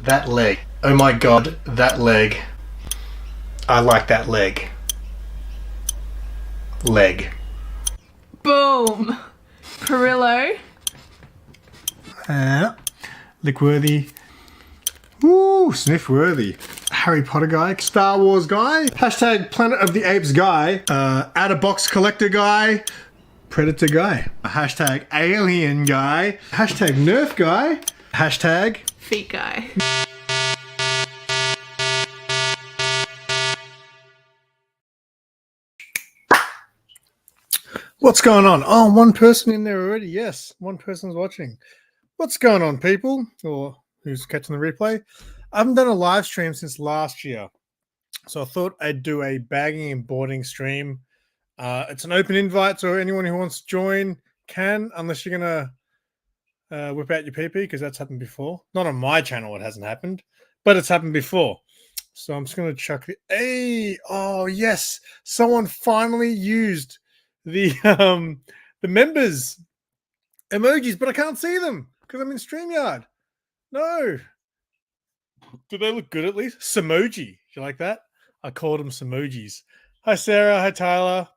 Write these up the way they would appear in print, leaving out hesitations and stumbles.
That leg. Oh my god, that leg. I like that leg. Leg. Boom. Perillo. Lickworthy. Ooh, Smithworthy. Harry Potter guy. Star Wars guy. Hashtag Planet of the Apes guy. Out of box collector guy. Predator guy. Hashtag alien guy. Hashtag Nerf guy. Hashtag Feet guy. What's going on? Oh, one person in there already. Yes, one person's watching. What's going on, people? Or who's catching the replay? I haven't done a live stream since last year. So I thought I'd do a bagging and boarding stream. It's an open invite, so anyone who wants to join can, unless you're going to whip out your PP, because that's happened before. Not on my channel, it hasn't happened, but it's happened before. So I'm just going to chuck the... Hey! Oh, yes! Someone finally used the members emojis, but I can't see them because I'm in StreamYard. No. Do they look good at least? Samoji. You like that? I called them Samojis. Hi, Sarah. Hi, Tyler.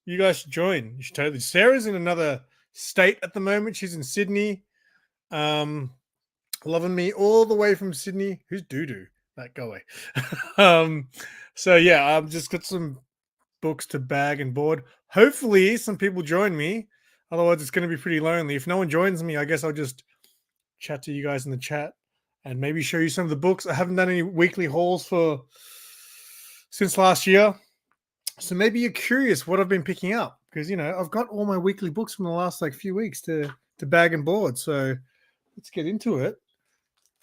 You guys should join. You should totally. Sarah's in another state at the moment. She's in Sydney. Loving me all the way from Sydney. Who's Doodoo? That go away. So yeah, I've just got some books to bag and board. Hopefully some people join me. Otherwise it's going to be pretty lonely. If no one joins me, I guess I'll just chat to you guys in the chat and maybe show you some of the books. I haven't done any weekly hauls since last year. So maybe you're curious what I've been picking up, because, you know, I've got all my weekly books from the last few weeks to bag and board. So let's get into it.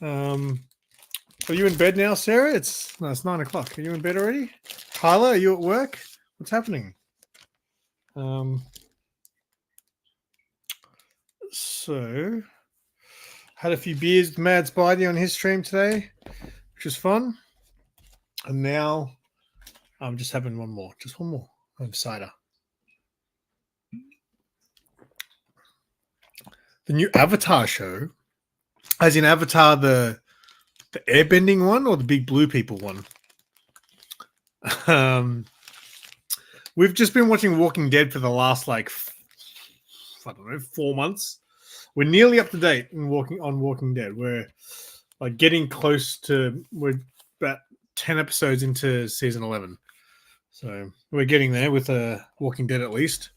Are you in bed now, Sarah? It's 9 o'clock. Are you in bed already? Tyler, are you at work? What's happening? So had a few beers with Mad Spidey on his stream today, which was fun. And now I'm just having one more. Just one more. Cider. The new Avatar show, as in Avatar, the airbending one or the big blue people one? We've just been watching Walking Dead for the last, I don't know, 4 months. We're nearly up to date in Walking Dead. We're getting close to, we're about 10 episodes into season 11. So we're getting there with Walking Dead at least,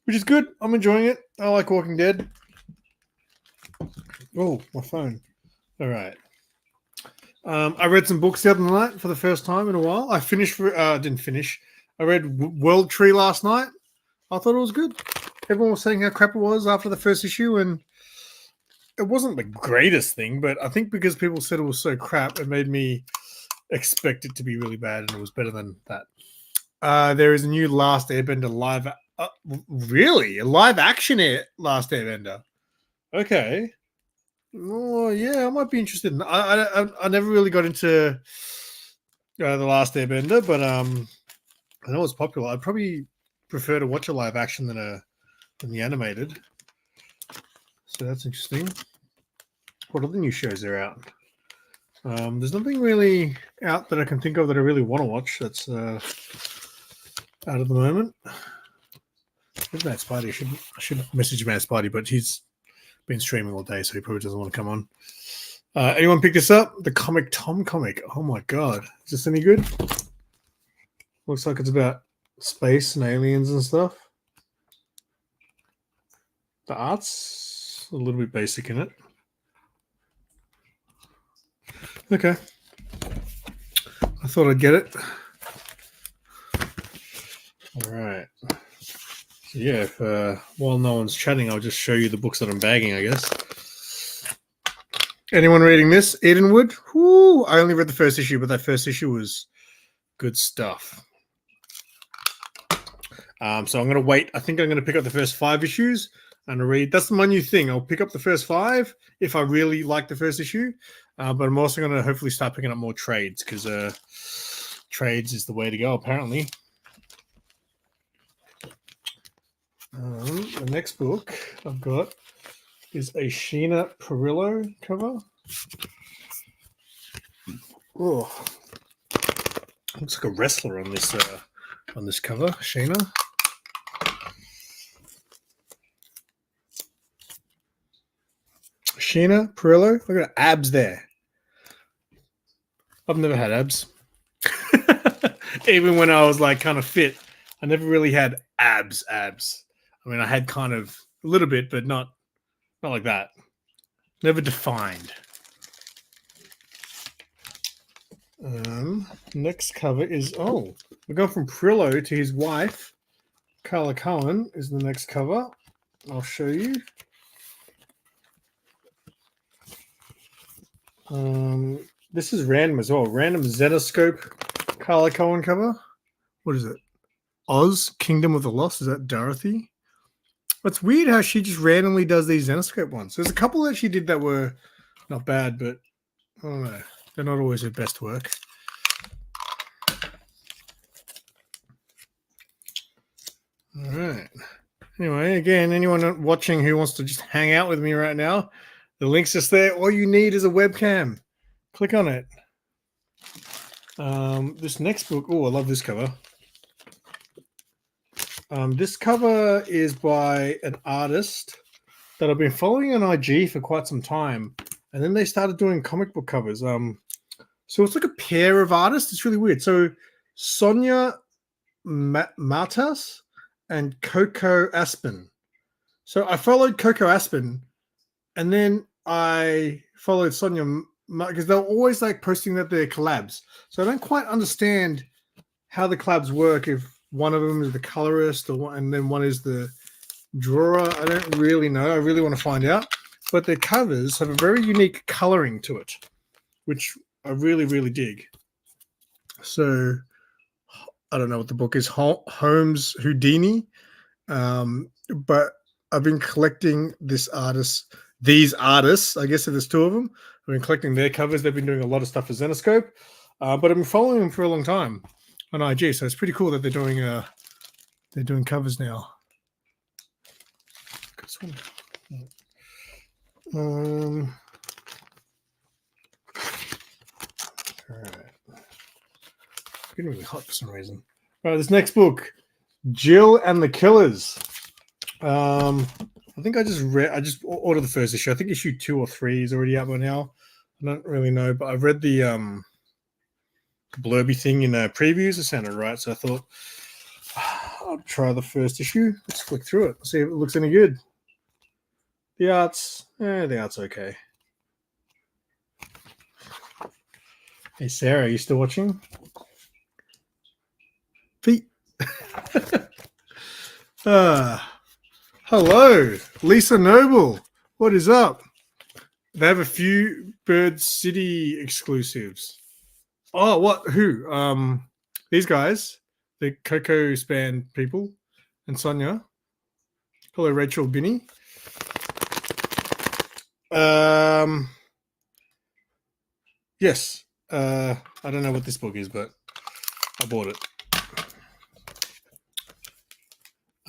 which is good. I'm enjoying it. I like Walking Dead. Oh, my phone. All right. I read some books the other night for the first time in a while. I didn't finish. I read World Tree last night. I thought it was good. Everyone was saying how crap it was after the first issue, and it wasn't the greatest thing, but I think because people said it was so crap, it made me expect it to be really bad, and it was better than that. There is a new Last Airbender live... really? A live-action Last Airbender? Okay. Oh, yeah, I might be interested in... I never really got into The Last Airbender, but I know it's popular. I'd probably prefer to watch a live action than the animated. So that's interesting. What other new shows are out? There's nothing really out that I can think of that I really want to watch that's out at the moment. Where's Matt Spidey? I should message Matt Spidey, but he's been streaming all day, so he probably doesn't want to come on. Anyone pick this up? The Comic Tom comic. Oh my god. Is this any good? Looks like it's about space and aliens and stuff. The art's a little bit basic in it. Okay. I thought I'd get it. All right. So yeah, while no one's chatting, I'll just show you the books that I'm bagging, I guess. Anyone reading this? Edenwood? Whoo! I only read the first issue, but that first issue was good stuff. So I'm going to wait. I think I'm going to pick up the first 5 issues and read. That's my new thing. I'll pick up the first 5 if I really like the first issue. But I'm also going to hopefully start picking up more trades, because trades is the way to go, apparently. The next book I've got is a Sheena Perillo cover. Oh, looks like a wrestler on this cover, Sheena. Sheena Perillo. Look at her abs there. I've never had abs. Even when I was like kind of fit, I never really had abs. I mean, I had kind of a little bit, but not like that. Never defined. Next cover is we're going from Perillo to his wife. Carla Cohen is the next cover. I'll show you. This is random as well. Random Zenoscope Carla Cohen cover. What is it? Oz, Kingdom of the Lost. Is that Dorothy? It's weird how she just randomly does these Zenoscope ones. There's a couple that she did that were not bad, but I don't know. They're not always her best work. All right. Anyway, again, anyone watching who wants to just hang out with me right now, the link's just there. All you need is a webcam. Click on it. This next book, I love this cover. This cover is by an artist that I've been following on IG for quite some time. And then they started doing comic book covers. So it's like a pair of artists. It's really weird. So Sonia Martas and Coco Aspen. So I followed Coco Aspen, and then I followed Sonia because they're always like posting that they're collabs. So I don't quite understand how the collabs work. If one of them is the colorist, and then one is the drawer, I don't really know. I really want to find out. But their covers have a very unique coloring to it, which I really, really dig. So I don't know what the book is, Holmes Houdini. But I've been collecting these artists, I guess there's two of them. I've been collecting their covers. They've been doing a lot of stuff for Zenoscope. But I've been following them for a long time on IG. So it's pretty cool that they're doing covers now. All right. It's getting really hot for some reason. All right, this next book, Jill and the Killers. I think I just ordered the first issue. I think issue 2 or 3 is already out by now. I don't really know, but I've read the blurby thing in previews. It sounded right, so I thought I'll try the first issue. Let's flick through it, see if it looks any good. The art's okay. Hey Sarah, are you still watching? Pete. Hello, Lisa Noble. What is up? They have a few Bird City exclusives. Oh, what? Who? These guys, the Coco Span people, and Sonia. Hello, Rachel Binney. Yes. I don't know what this book is, but I bought it.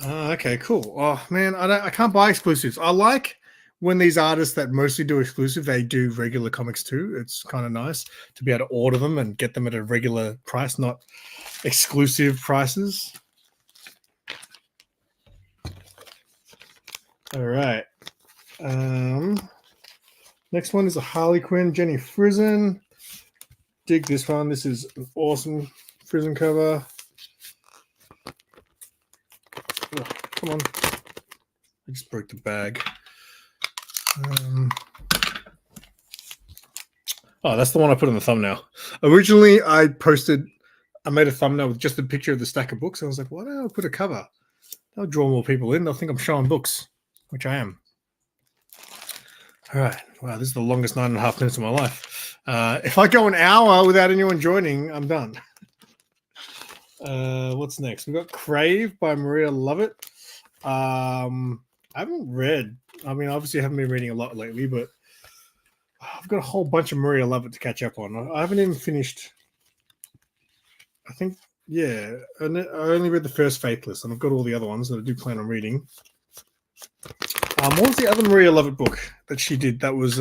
Okay, cool. Oh man, I can't buy exclusives. I like when these artists that mostly do exclusive, they do regular comics too. It's kind of nice to be able to order them and get them at a regular price, not exclusive prices. All right. Next one is a Harley Quinn, Jenny Frison. Dig this one. This is an awesome Frison cover. Oh, come on. I just broke the bag. That's the one I put in the thumbnail. Originally, I made a thumbnail with just a picture of the stack of books. I was like, why don't I put a cover? That'll draw more people in. They'll think I'm showing books, which I am. All right. Wow, this is the longest 9.5 minutes of my life. If I go an hour without anyone joining, I'm done. What's next? We've got Crave by Maria Lovett. I haven't read. I mean, obviously I haven't been reading a lot lately, but I've got a whole bunch of Maria Lovett to catch up on. I haven't even finished. I think, yeah, I only read the first Faithless, and I've got all the other ones that I do plan on reading. What was the other Maria Lovett book that she did that was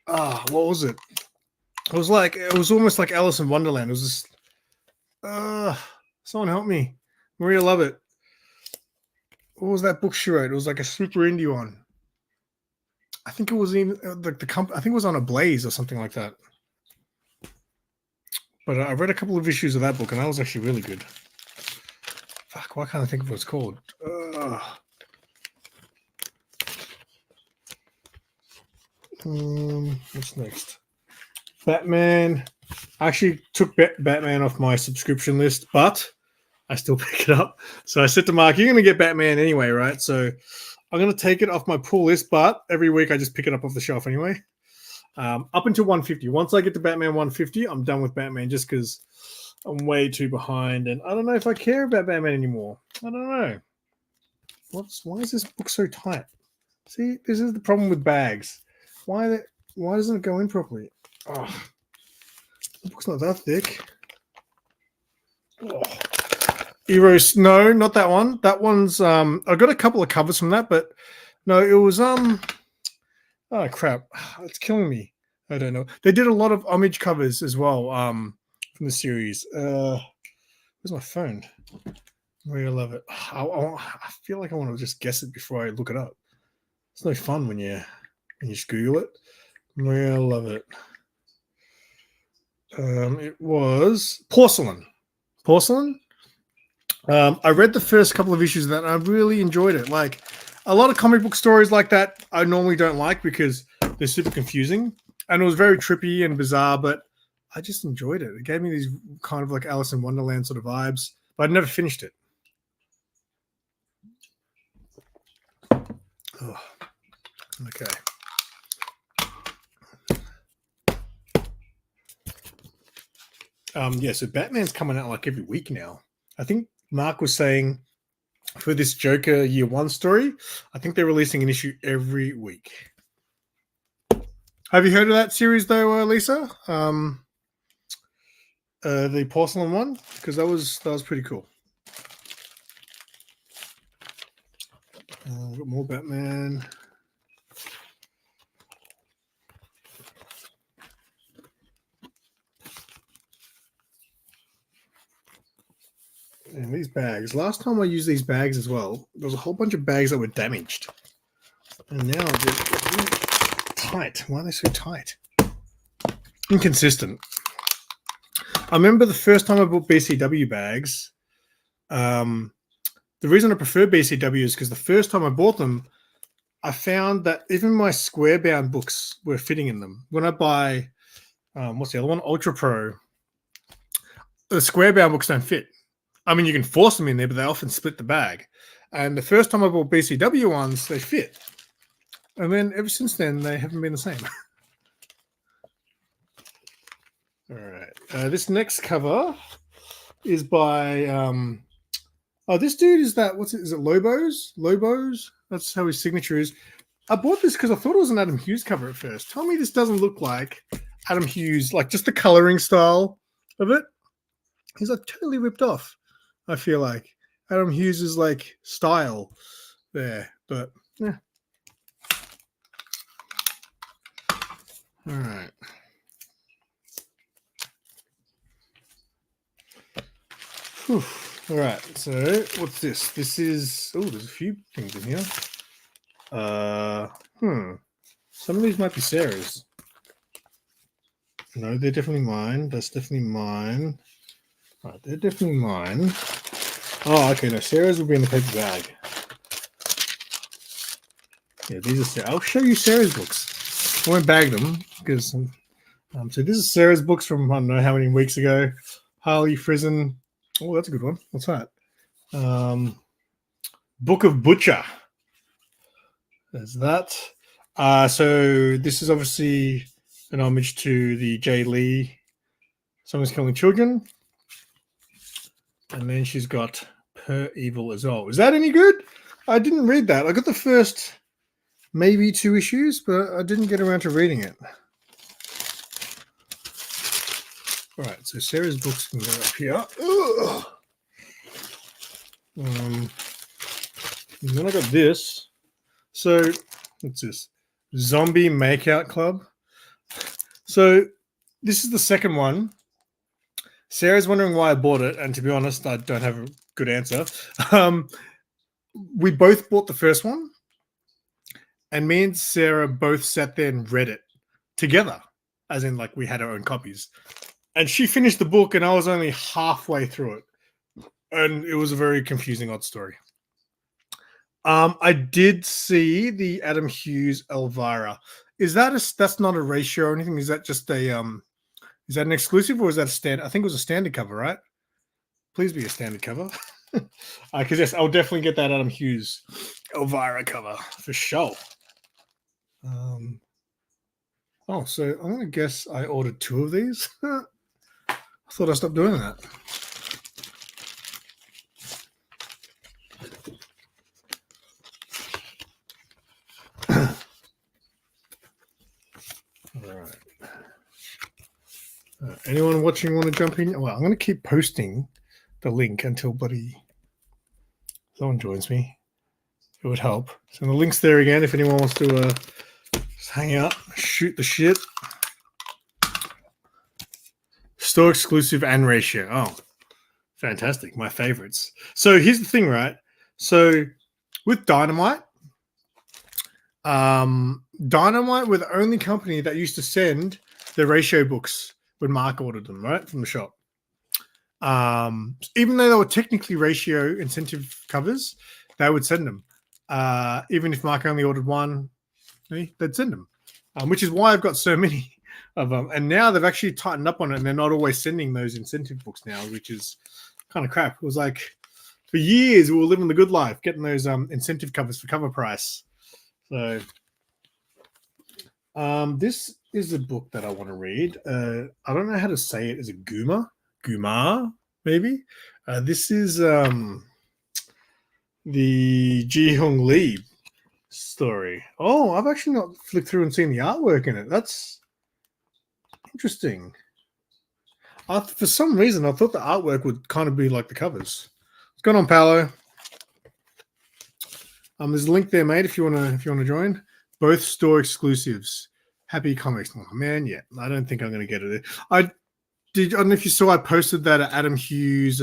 what was it? It was almost like Alice in Wonderland. It was just someone help me. Maria Lovett. What was that book she wrote? It was like a super indie one. I think it was even like I think it was on a Blaze or something like that. But I read a couple of issues of that book, and that was actually really good. Fuck, why can't I think of what it's called? What's next? Batman. I actually took Batman off my subscription list, but I still pick it up. So I said to Mark, "You're going to get Batman anyway, right?" So I'm going to take it off my pull list, but every week I just pick it up off the shelf anyway. Up until 150. Once I get to Batman 150, I'm done with Batman just because I'm way too behind, and I don't know if I care about Batman anymore. I don't know. Why is this book so tight? See, this is the problem with bags. Why doesn't it go in properly? Oh, the book's not that thick. Oh. Eros, no, not that one. That one's I got a couple of covers from that, but no, it was oh crap, it's killing me. I don't know. They did a lot of homage covers as well from the series. Where's my phone? Maria Lovett. I feel like I want to just guess it before I look it up. It's no fun when you just Google it. Maria Lovett. It was Porcelain. Porcelain. I read the first couple of issues of that, and I really enjoyed it. Like a lot of comic book stories like that, I normally don't like because they're super confusing, and it was very trippy and bizarre. But I just enjoyed it. It gave me these kind of like Alice in Wonderland sort of vibes. But I'd never finished it. Oh, okay. Yeah, so Batman's coming out like every week now. I think Mark was saying for this Joker Year 1 story, I think they're releasing an issue every week. Have you heard of that series though, Lisa? The Porcelain one? Because that was pretty cool. Got more Batman. And these bags. Last time I used these bags as well, there was a whole bunch of bags that were damaged. And now they're tight. Why are they so tight? Inconsistent. I remember the first time I bought BCW bags. The reason I prefer BCW is because the first time I bought them, I found that even my square bound books were fitting in them. When I buy, what's the other one? Ultra Pro. The square bound books don't fit. I mean, you can force them in there, but they often split the bag. And the first time I bought BCW ones, they fit. And then ever since then, they haven't been the same. All right. This next cover is by, this dude is that, is it Lobos? Lobos? That's how his signature is. I bought this because I thought it was an Adam Hughes cover at first. Tell me this doesn't look like Adam Hughes, like just the coloring style of it. He's like totally ripped off. I feel like Adam Hughes is like style there, but yeah. All right. Whew. All right. So what's this? This is there's a few things in here. Some of these might be Sarah's. No, they're definitely mine. That's definitely mine. All right, they're definitely mine. Oh, okay. No, Sarah's will be in the paper bag. Yeah, these are Sarah. I'll show you Sarah's books. I won't bag them because so this is Sarah's books from I don't know how many weeks ago. Harley Frizen. Oh, that's a good one. What's that? Book of Butcher. There's that. So this is obviously an homage to the Jay Lee Someone's Killing Children. And then she's got Per Evil as well. Is that any good? I didn't read that. I got the first maybe 2 issues, but I didn't get around to reading it. All right, so Sarah's books can go up here. And then I got this. So what's this? Zombie Makeout Club. So this is the second one. Sarah's wondering why I bought it, and to be honest, I don't have a good answer. We both bought the first one, and me and Sarah both sat there and read it together, as in like we had our own copies. And she finished the book, and I was only halfway through it, and it was a very confusing, odd story. I did see the Adam Hughes Elvira. Is that that's not a ratio or anything? Is that just a is that an exclusive or is that a standard? I think it was a standard cover, right? Please be a standard cover. Because yes, I'll definitely get that Adam Hughes Elvira cover for sure. Oh, so I'm gonna guess I ordered 2 of these. I thought I stopped doing that. All right. Anyone watching want to jump in? Well, I'm going to keep posting the link until someone joins me. It would help. So the link's there again if anyone wants to just hang out, shoot the shit. Store exclusive and ratio. Oh, fantastic. My favorites. So here's the thing, right? So with Dynamite, Dynamite were the only company that used to send the ratio books when Mark ordered them, right, from the shop. Even though they were technically ratio incentive covers, they would send them. Even if Mark only ordered one, they'd send them, which is why I've got so many of them. And now they've actually tightened up on it, and they're not always sending those incentive books now, which is kind of crap. It was like for years we were living the good life, getting those incentive covers for cover price. So this is a book that I want to read. I don't know how to say it. Is it Gumar, maybe? This is the Ji Hong Lee story. Oh, I've actually not flicked through and seen the artwork in it. That's interesting. For some reason, I thought the artwork would kind of be like the covers. What's going on, Paolo? There's a link there, mate. If you wanna join, both store exclusives. Happy Comics. Oh, man, yeah. I don't think I'm gonna get it. I don't know if you saw. I posted that at Adam Hughes.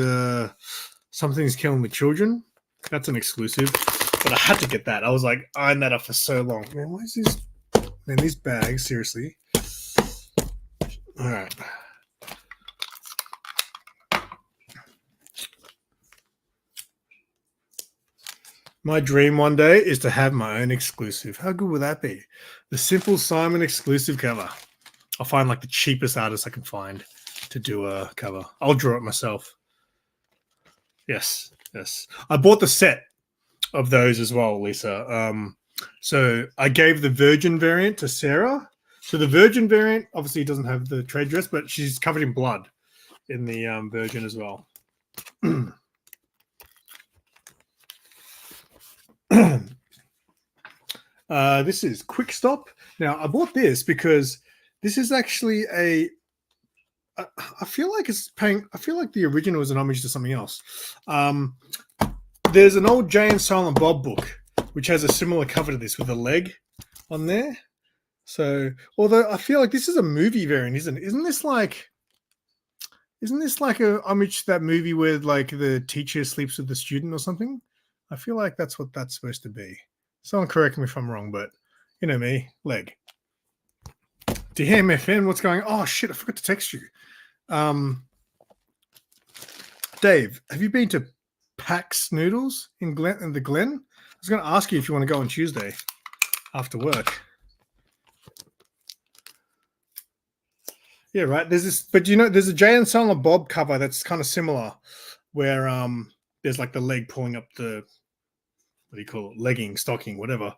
Something's Killing the Children. That's an exclusive, but I had to get that. I was like eyeing that up for so long. Man, why is this? Man, these bags. Seriously. All right. My dream one day is to have my own exclusive. How good would that be? The SimpleSimon exclusive cover. I'll find like the cheapest artist I can find to do a cover. I'll draw it myself. Yes. I bought the set of those as well, Lisa. So I gave the Virgin variant to Sarah. So the Virgin variant obviously doesn't have the trade dress, but she's covered in blood in the Virgin as well. This is Quick Stop. Now I bought this because this is actually I feel like the original is an homage to something else. There's an old Jay and Silent Bob book which has a similar cover to this with a leg on there. So although I feel like this is a movie variant, isn't it? Isn't this like a homage to that movie where like the teacher sleeps with the student or something? I feel like that's what that's supposed to be. Someone correct me if I'm wrong, but you know me, leg. DMFN, what's going on? Oh, shit, I forgot to text you. Dave, have you been to Pax Noodles in the Glen? I was going to ask you if you want to go on Tuesday after work. Yeah, right. There's this, but there's a Jay and Silent Bob cover that's kind of similar where there's like the leg pulling up the, what do you call it, stocking, whatever.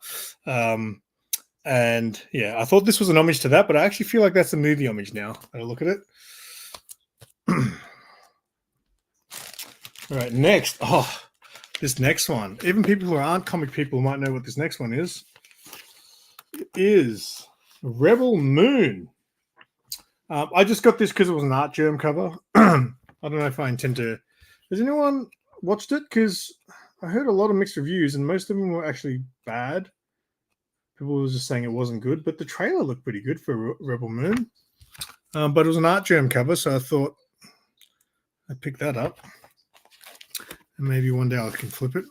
And yeah, I thought this was an homage to that, but I actually feel like that's a movie homage now. Have a look at it. All right, next. Oh, this next one. Even people who aren't comic people might know what this next one is. It is Rebel Moon. I just got this because it was an Art Germ cover. I don't know if I intend to. Has anyone watched it? Because I heard a lot of mixed reviews, and most of them were actually bad. People were just saying it wasn't good, but the trailer looked pretty good for Rebel Moon. but it was an Art Germ cover, so I thought I'd pick that up. And maybe one day I can flip it.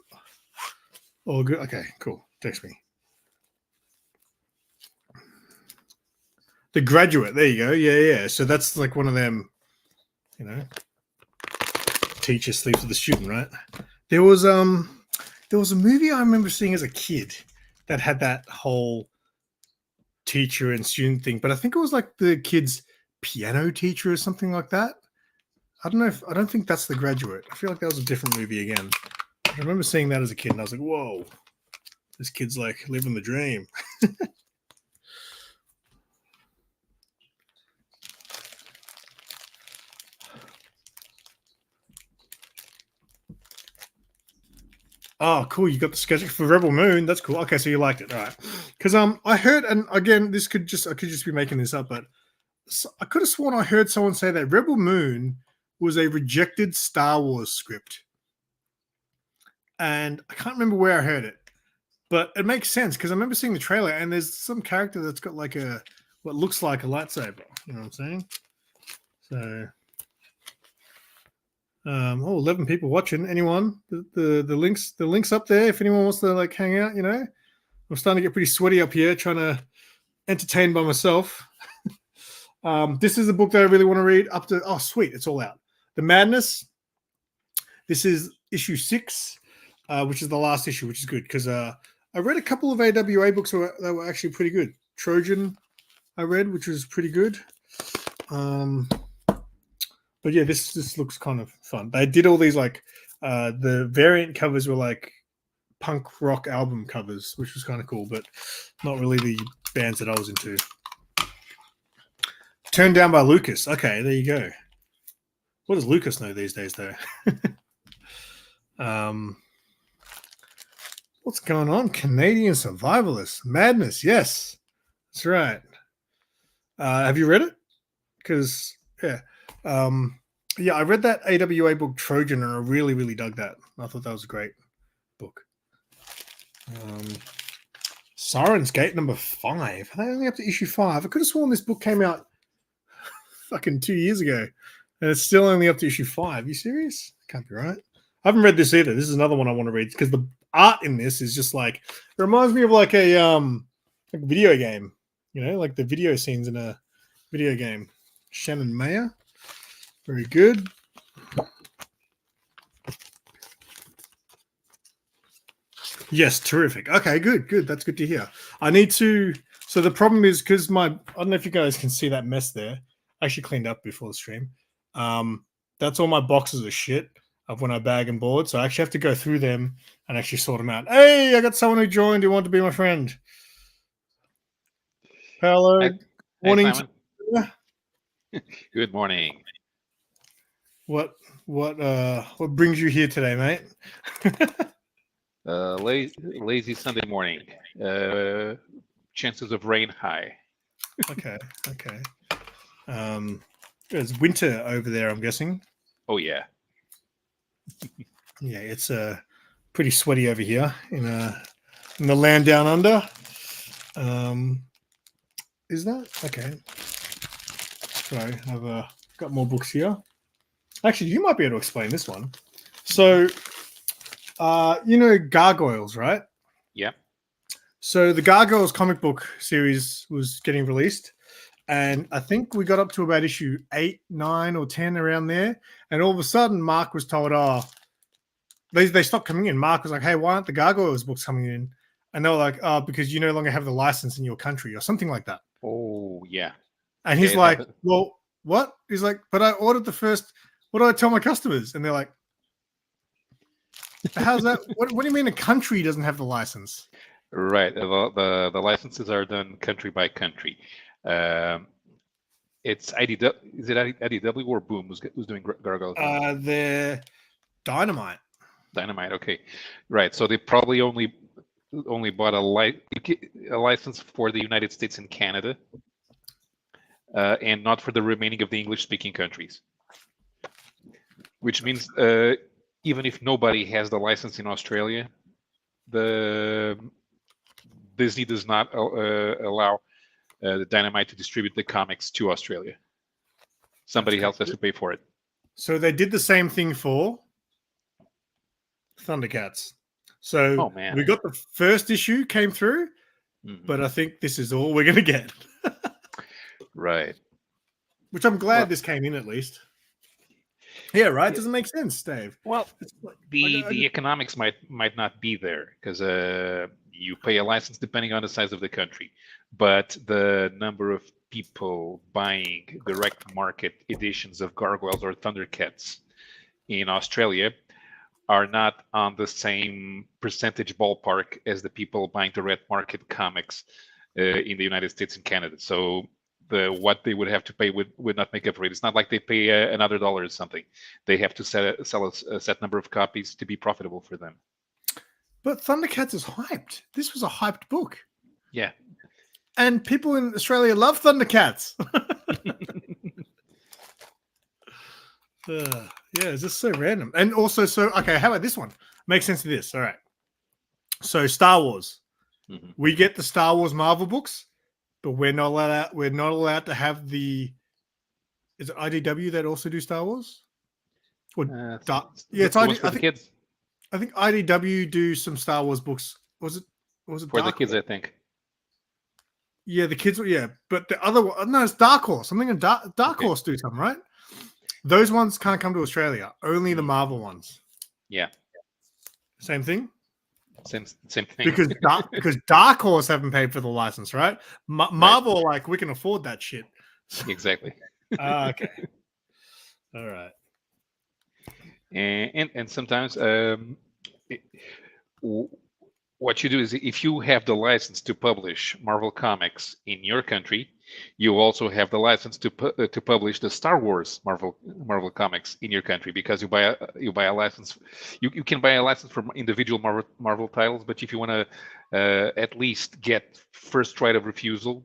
Oh, good. Okay, cool. Text me. The Graduate. There you go. Yeah. So that's like one of them, teacher sleeps with the student, right? There was a movie I remember seeing as a kid that had that whole teacher and student thing, but I think it was like the kid's piano teacher or something like that. I don't think that's The Graduate. I feel like that was a different movie again. I remember seeing that as a kid and I was like, whoa, this kid's like living the dream. Oh, cool. You got the schedule for Rebel Moon. That's cool. Okay, so you liked it. All right. Because I heard, and again, I could just be making this up, but I could have sworn I heard someone say that Rebel Moon was a rejected Star Wars script. And I can't remember where I heard it. But it makes sense because I remember seeing the trailer and there's some character that's got like what looks like a lightsaber. You know what I'm saying? So 11 people watching. Anyone? The links up there if anyone wants to like hang out, I'm starting to get pretty sweaty up here trying to entertain by myself. This is the book that I really want to read up to. Oh, sweet. It's all out. The Madness. This is issue 6, which is the last issue, which is good because I read a couple of AWA books that were actually pretty good. Trojan I read, which was pretty good. But yeah, this looks kind of fun. They did all these like the variant covers were like punk rock album covers, which was kind of cool, but not really the bands that I was into. Turned Down by Lucas. Okay, there you go. What does Lucas know these days, though? What's going on? Canadian Survivalists. Madness. Yes, that's right. Have you read it? Because, yeah. I read that AWA book Trojan and I really, really dug that. I thought that was a great book. Siren's Gate number 5. Are they only up to issue 5? I could have sworn this book came out fucking 2 years ago and it's still only up to issue 5. You serious? Can't be right. I haven't read this either. This is another one I want to read because the art in this is just like, it reminds me of like a video game, like the video scenes in a video game. Shannon Mayer. Very good. Yes, terrific. Okay, good. That's good to hear. I need to. So the problem is because I don't know if you guys can see that mess there. I actually cleaned up before the stream. That's all my boxes of shit of when I bag and board. So I actually have to go through them and actually sort them out. Hey, I got someone who joined who wanted to be my friend. Hello. Hey, Morning. Simon. Good morning. What brings you here today, mate? Lazy Sunday morning. Chances of rain high. Okay. It's winter over there, I'm guessing. Oh yeah. Yeah, it's pretty sweaty over here in the land down under. Is that okay? Sorry, I've got more books here. Actually, you might be able to explain this one. So, Gargoyles, right? Yeah. So the Gargoyles comic book series was getting released, and I think we got up to about issue 8, 9, or 10 around there, and all of a sudden, Mark was told, they stopped coming in. Mark was like, hey, why aren't the Gargoyles books coming in? And they were like, because you no longer have the license in your country or something like that. Oh, yeah. And he's like, well, what? He's like, but I ordered the first. What do I tell my customers? And they're like, how's that? What do you mean a country doesn't have the license? Right. The licenses are done country by country. It's IDW. Is it IDW or Boom who's doing Gargoyles? They're Dynamite. Dynamite. Okay. Right. So they probably only bought a license for the United States and Canada, and not for the remaining of the English-speaking countries. Which means even if nobody has the license in Australia, the Disney does not allow the Dynamite to distribute the comics to Australia. Somebody else has to pay for it. So they did the same thing for Thundercats. So Oh, man. we got the first issue came through, but I think this is all we're going to get. Right. Which I'm glad Well- this came in at least. Yeah, right. Yeah. Doesn't make sense, Dave. Well, It's like- the economics might not be there because you pay a license depending on the size of the country, but the number of people buying direct market editions of Gargoyles or Thundercats in Australia are not on the same percentage ballpark as the people buying direct market comics in the United States and Canada. So what they would have to pay would not make up for it. It's not like they pay another $1 or something. They have to sell a set number of copies to be profitable for them. But Thundercats is hyped. This was a hyped book. Yeah. And people in Australia love Thundercats. Yeah, it's just so random. And also, okay, how about this one? Makes sense of this. All right. So Star Wars. Mhm. We get the Star Wars Marvel books, but we're not allowed to have the. Is it IDW that also do Star Wars? Or it's the ones ID, for the kids. I think IDW do some Star Wars books. Was it For the Dark kids, Horse? I think. Yeah, the kids. Yeah, but the other one, no, it's Dark Horse. I'm thinking Dark Okay. Horse do something, right? Those ones can't come to Australia. Only the Marvel ones. Yeah. Same thing. Same thing. Because Dark Horse haven't paid for the license, right? Marvel, like, we can afford that shit. Exactly. Okay. All right. And sometimes what you do is if you have the license to publish Marvel comics in your country, you also have the license to publish the Star Wars Marvel comics in your country, because you buy a license. You can buy a license for individual Marvel titles, but if you want to at least get first right of refusal,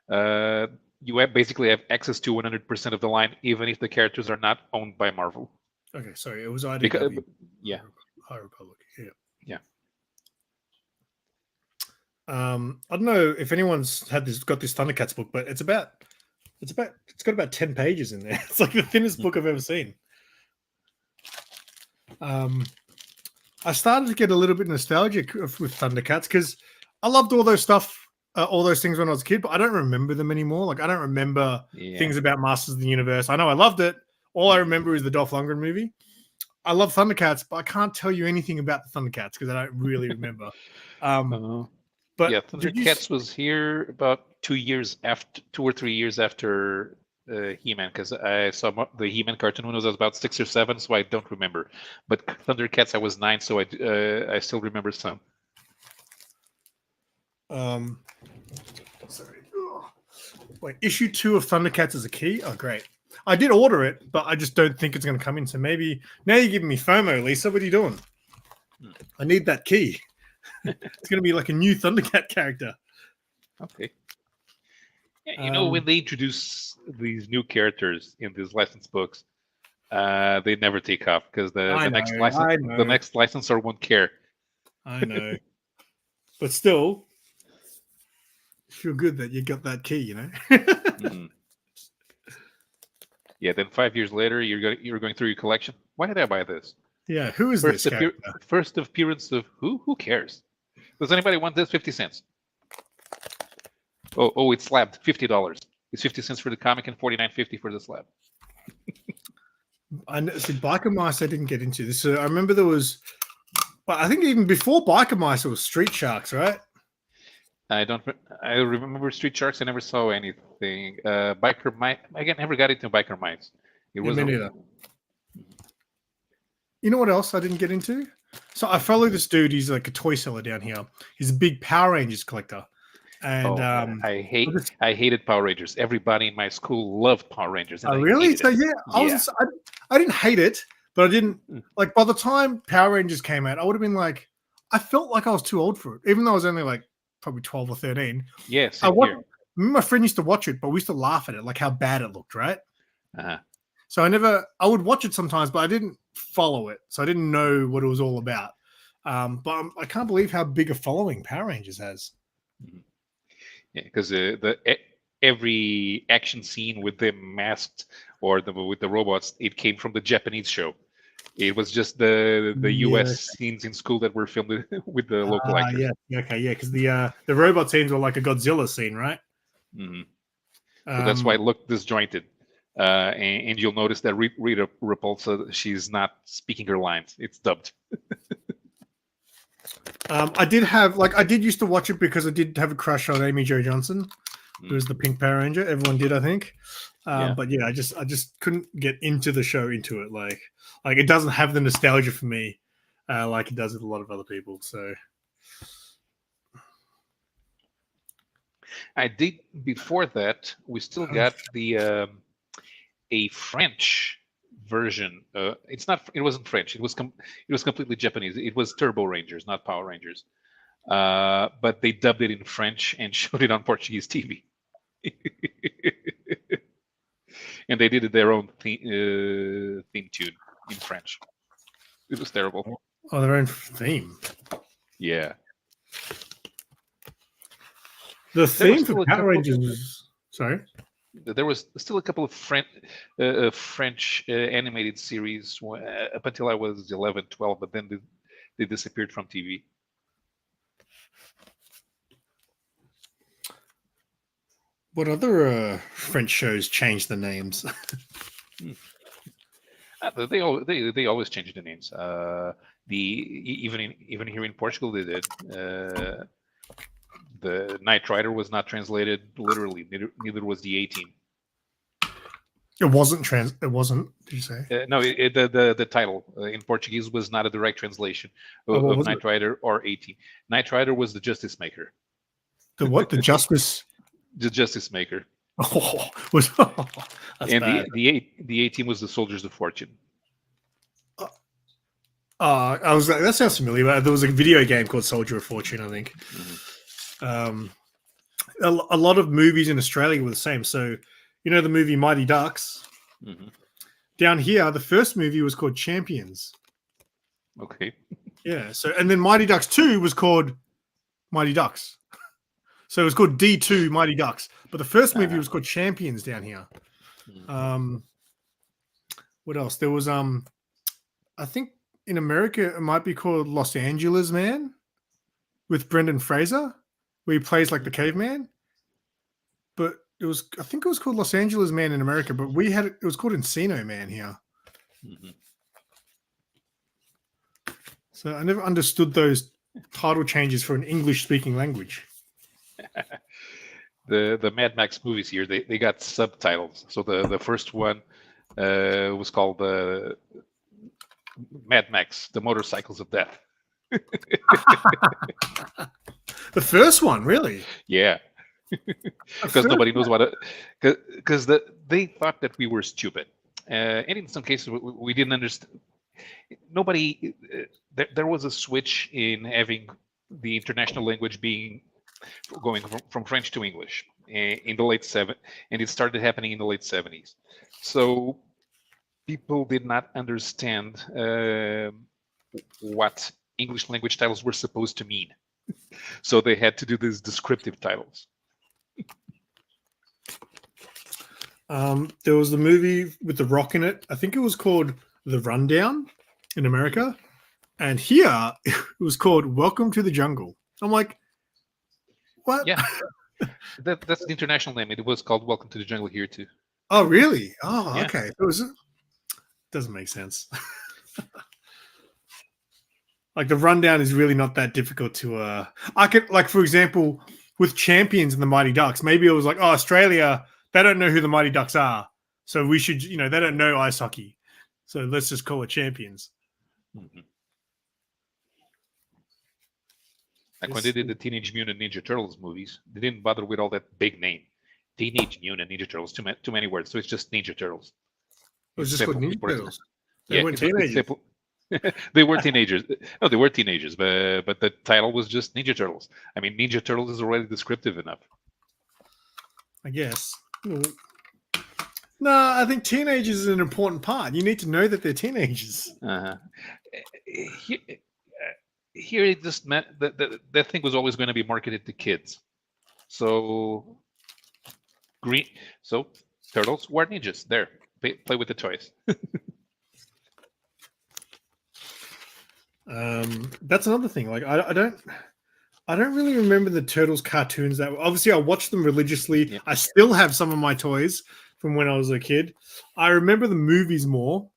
you basically have access to 100% of the line, even if the characters are not owned by Marvel. Okay, sorry, it was IDW. Yeah. High Republic. Yeah. Yeah. I don't know if anyone's got this Thundercats book, but it's got about 10 pages in there. It's like the thinnest book I've ever seen. I started to get a little bit nostalgic with Thundercats because I loved all those things when I was a kid, but I don't remember them anymore. Like, I don't remember things about Masters of the Universe. I know I loved it. All I remember is the Dolph Lundgren movie. I love Thundercats, but I can't tell you anything about the Thundercats because I don't really remember. But yeah, Thundercats was here about 2 or 3 years after He-Man, because I saw the He-Man cartoon when I was about 6 or 7, so I don't remember. But Thundercats, I was 9, so I still remember some. Sorry. Wait, issue 2 of Thundercats is a key? Oh, great. I did order it, but I just don't think it's going to come in. So maybe now you're giving me FOMO, Lisa. What are you doing? I need that key. It's going to be like a new Thundercat character. Okay. Yeah, when they introduce these new characters in these licensed books, they never take off because the next licensor won't care. I know. But still, feel good that you got that key, you know? Mm-hmm. Yeah, then 5 years later, you're going through your collection. Why did I buy this? Yeah, who is this character? First appearance of who? Who cares? Does anybody want this? 50 cents. Oh, it's slabbed. $50. It's 50 cents for the comic and $49.50 for the slab. I see, Biker Mice I didn't get into this. So I remember there was, well, I think even before Biker Mice, it was Street Sharks, right? I remember Street Sharks. I never saw anything. Biker Mice. I never got into Biker Mice. Me neither. You know what else I didn't get into? So I follow this dude. He's like a toy seller down here. He's a big Power Rangers collector. And I hated Power Rangers. Everybody in my school loved Power Rangers. Oh, really? So yeah, I didn't hate it, but I didn't like. By the time Power Rangers came out, I would have been like, I felt like I was too old for it, even though I was only like probably 12 or 13. Yes. My friend used to watch it, but we used to laugh at it, like how bad it looked, right? So I would watch it sometimes, but I didn't follow it, so I didn't know what it was all about. But I can't believe how big a following Power Rangers has. Yeah, because every action scene with them masked or with the robots, it came from the Japanese show. It was just the US scenes in school that were filmed with the local actors. Yeah, okay, yeah, because the robot scenes were like a Godzilla scene, right? Mm-hmm. So that's why it looked disjointed. And you'll notice that Rita Repulsa, she's not speaking her lines. It's dubbed. I did used to watch it because I did have a crush on Amy Jo Johnson, who was the Pink Power Ranger. Everyone did, I think. But yeah, I just couldn't get into the show, into it. Like it doesn't have the nostalgia for me, like it does with a lot of other people. So I did before that. We still got the a French version. It wasn't French. It was completely Japanese. It was Turbo Rangers, not Power Rangers. But they dubbed it in French and showed it on Portuguese TV. And they did their own theme tune in French. It was terrible. Oh, their own theme. Yeah. The theme for Power Rangers was... Sorry? There was still a couple of French animated series up until I was 11, 12, but then they disappeared from TV. What other French shows changed the names? They always change the names. Even here in Portugal they did. The Knight Rider was not translated literally. Neither was the A-Team. It wasn't. It wasn't. Did you say? No. The title in Portuguese was not a direct translation of Knight Rider or A-Team. Knight Rider was the Justice Maker. The what? The Justice. The Justice Maker. Oh, that's and bad. the A-Team was the Soldiers of Fortune. I was like, that sounds familiar. There was a video game called Soldier of Fortune, I think. Mm-hmm. A lot of movies in Australia were the same. So, you know the movie Mighty Ducks? Mm-hmm. Down here, the first movie was called Champions. Okay. Yeah. So, and then Mighty Ducks 2 was called Mighty Ducks. So it was called D2 Mighty Ducks. But the first movie was called Champions down here. Mm-hmm. What else? There was I think in America it might be called Los Angeles Man with Brendan Fraser, where he plays like the caveman. But I think it was called Los Angeles Man in America, but it was called Encino Man here. Mm-hmm. So I never understood those title changes for an English speaking language. The Mad Max movies here, they got subtitles. So the first one was called Mad Max, The Motorcycles of Death. The first one, really? Yeah. Because nobody knows what because they thought that we were stupid. And in some cases, we didn't understand. Nobody, there was a switch in having the international language going from French to English in the late 70s, and it started happening in the late 70s. So people did not understand what English language titles were supposed to mean. So they had to do these descriptive titles. There was the movie with The Rock in it. I think it was called The Rundown in America. And here it was called Welcome to the Jungle. I'm like, what? Yeah. That's the international name. It was called Welcome to the Jungle here too. Oh, really? Oh, Yeah. okay. Doesn't make sense. Like the rundown is really not that difficult to I could, like, for example, with Champions and the Mighty Ducks, maybe it was like, oh, Australia, they don't know who the Mighty Ducks are. So we should, they don't know ice hockey. So let's just call it Champions. Mm-hmm. Like when they did the Teenage Mutant Ninja Turtles movies, they didn't bother with all that big name. Teenage Mutant Ninja Turtles, too many words. So it's just Ninja Turtles. It was just called Ninja Turtles. They weren't it's teenagers. simple. They were teenagers. No, they were teenagers, but the title was just Ninja Turtles. I mean, Ninja Turtles is already descriptive enough. I guess. No, I think teenagers is an important part. You need to know that they're teenagers. Here it just meant that thing was always going to be marketed to kids. So turtles were ninjas there. play with the toys. That's another thing. Like I don't really remember the Turtles cartoons that obviously I watched them religiously. Yeah. I still have some of my toys from when I was a kid. I remember the movies more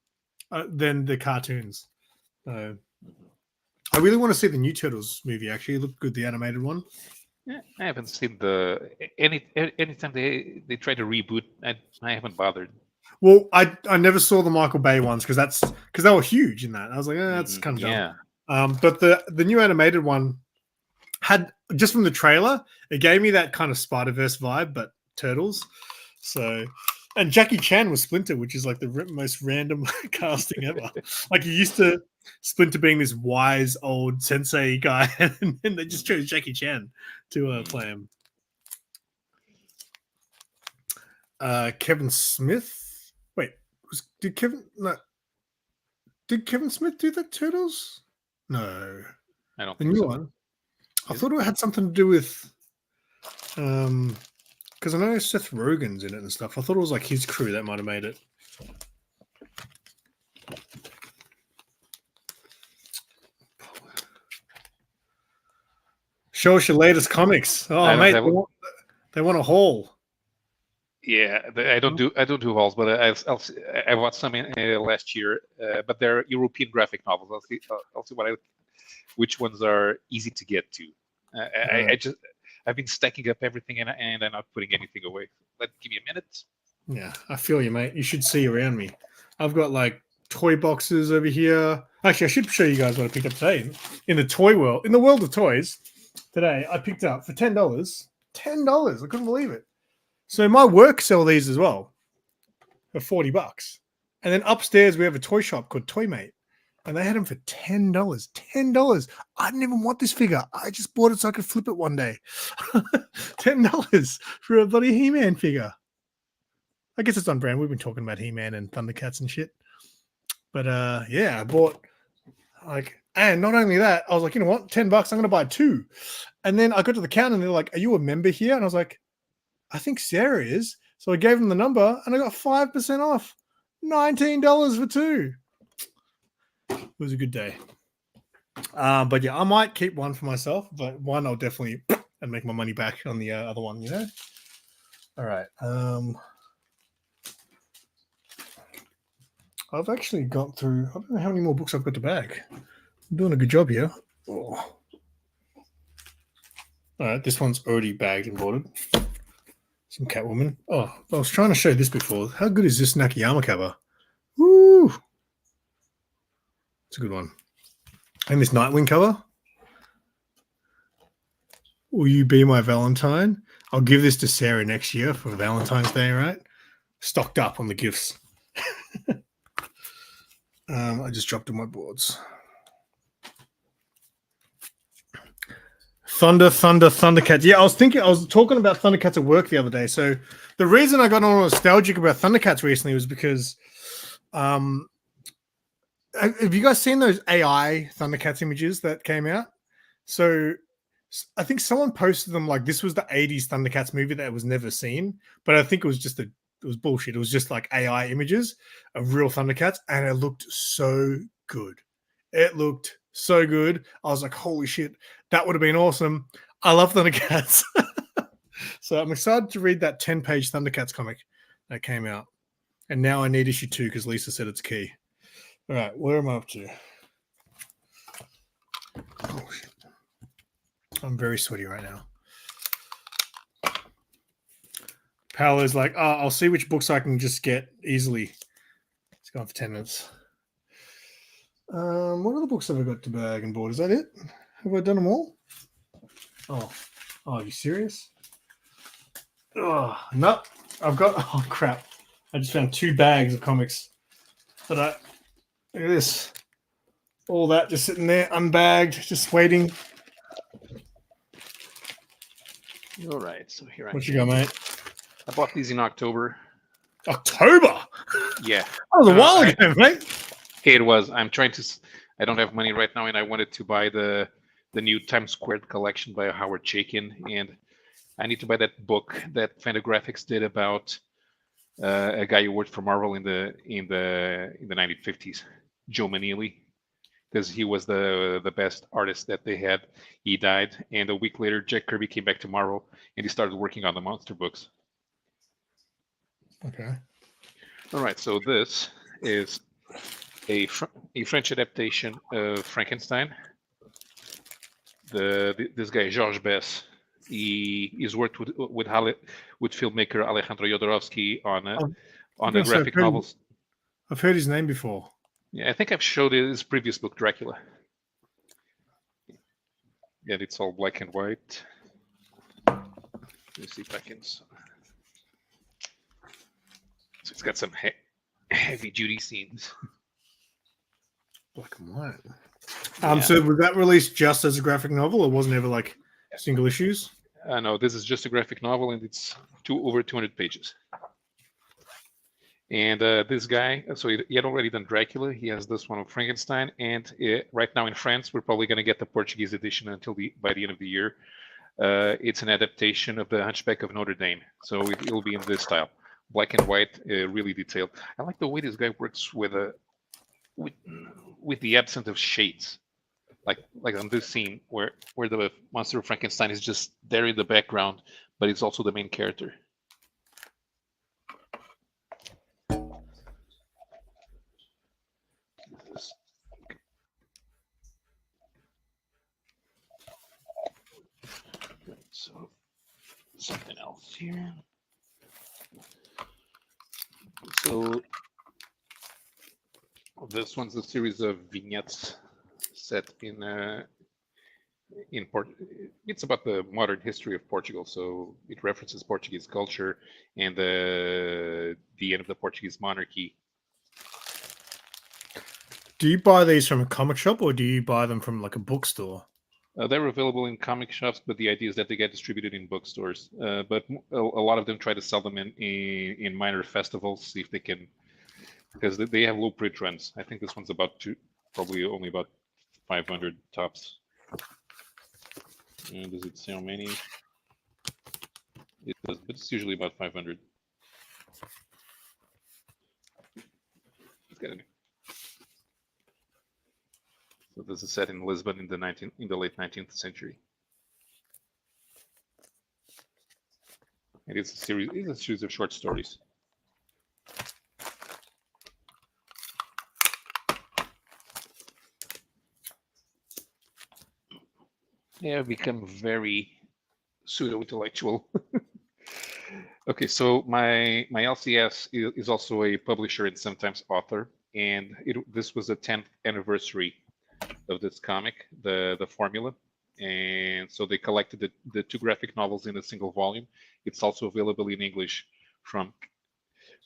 than the cartoons. I really want to see the new Turtles movie. Actually, it looked good, the animated one. Yeah, I haven't seen anytime they try to reboot. I haven't bothered. Well, I never saw the Michael Bay ones because they were huge in that. I was like, that's kind of dumb. Yeah. But the new animated one had, just from the trailer, it gave me that kind of Spider-Verse vibe, but Turtles. So, and Jackie Chan was Splinter, which is like the most random casting ever. Like, he used to Splinter being this wise old sensei guy, and then they just chose Jackie Chan to play him. Kevin Smith. Wait, did Kevin Smith do the Turtles? No, I don't the think new so. one. I thought it had something to do with, because I know Seth Rogen's in it and stuff. I thought it was like his crew that might have made it. Show us your latest comics. Oh, mate, they want a haul. Yeah, I don't do hauls, but I watched some last year. But they're European graphic novels. I'll see which ones are easy to get to. I've been stacking up everything and I'm not putting anything away. Give me a minute. Yeah, I feel you, mate. You should see around me. I've got like toy boxes over here. Actually, I should show you guys what I picked up today in the toy world. In the world of toys, today I picked up for $10. $10. I couldn't believe it. So my work sell these as well for $40. And then upstairs we have a toy shop called Toymate, and they had them for $10. $10. I didn't even want this figure. I just bought it so I could flip it one day. $10 for a bloody He-Man figure. I guess it's on brand. We've been talking about He-Man and Thundercats and shit. But yeah, I bought and not only that, I was like, you know what, $10, I'm going to buy two. And then I got to the counter and they're like, are you a member here? And I was like, I think Sarah is. So I gave them the number and I got 5% off. $19 for two. It was a good day. But yeah, I might keep one for myself, but one I'll definitely and make my money back on the other one, you know? All right. I've actually got through, I don't know how many more books I've got to bag. I'm doing a good job here. Oh. All right, this one's already bagged and boarded. Some Catwoman. Oh, I was trying to show this before. How good is this Nakayama cover? Woo! It's a good one. And this Nightwing cover. Will you be my Valentine? I'll give this to Sarah next year for Valentine's Day, right? Stocked up on the gifts. I just dropped on my boards. Thundercats. Yeah, I was talking about Thundercats at work the other day. So the reason I got all nostalgic about Thundercats recently was because have you guys seen those AI Thundercats images that came out? So I think someone posted them like this was the 80s Thundercats movie that was never seen, but I think it was just it was bullshit. It was just like AI images of real Thundercats, and it looked so good. It looked so good. I was like, holy shit, that would have been awesome. I love Thundercats. So I'm excited to read that 10-page Thundercats comic that came out. And now I need issue 2 because Lisa said it's key. All right, where am I up to? Oh, shit. I'm very sweaty right now. Paolo's like, oh, I'll see which books I can just get easily. It's gone for 10 minutes. What other books have I got to bag and board? Is that it? Have I done them all? Oh, are you serious? Oh, no. I've got, oh crap. I just found 2 bags of comics. But look at this. All that just sitting there, unbagged, just waiting. All right, so here What you got, mate? I bought these in October. October? Yeah. That was a while ago, mate. It was. I don't have money right now, and I wanted to buy the new Times Squared collection by Howard Chaykin, and I need to buy that book that Fantagraphics did about a guy who worked for Marvel in the 1950s, Joe Manili, because he was the best artist that they had. He died, and a week later, Jack Kirby came back to Marvel, and he started working on the monster books. Okay. All right, so this is a French adaptation of Frankenstein. This guy Georges Bess, he's worked with filmmaker Alejandro Jodorowsky on the graphic novels. I've heard his name before. Yeah, I think I've showed his previous book, Dracula. Yeah, it's all black and white. Let me see if I can. So it's got some heavy-duty scenes. Black and white. Yeah. So was that released just as a graphic novel, or wasn't ever like single issues? No, this is just a graphic novel, and it's over 200 pages. And this guy, so he had already done Dracula. He has this one of Frankenstein, and right now in France, we're probably going to get the Portuguese edition by the end of the year. It's an adaptation of The Hunchback of Notre Dame, so it'll be in this style, black and white, really detailed. I like the way this guy works with the absence of shades, like on this scene where the monster of Frankenstein is just there in the background, but it's also the main character. So something else here. So this one's a series of vignettes set in It's about the modern history of Portugal. So it references Portuguese culture and the end of the Portuguese monarchy. Do you buy these from a comic shop, or do you buy them from like a bookstore? They're available in comic shops, but the idea is that they get distributed in bookstores. But a lot of them try to sell them in minor festivals, see if they can, because they have low print runs. I think this one's probably only about 500 tops. And does it say how many? It does, but it's usually about 500. It's gotta be. So this is set in Lisbon in the late 19th century. It is a series of short stories. Yeah, I've become very pseudo-intellectual. Okay, so my LCS is also a publisher and sometimes author, and this was the 10th anniversary of this comic, the formula, and so they collected the two graphic novels in a single volume. It's also available in English from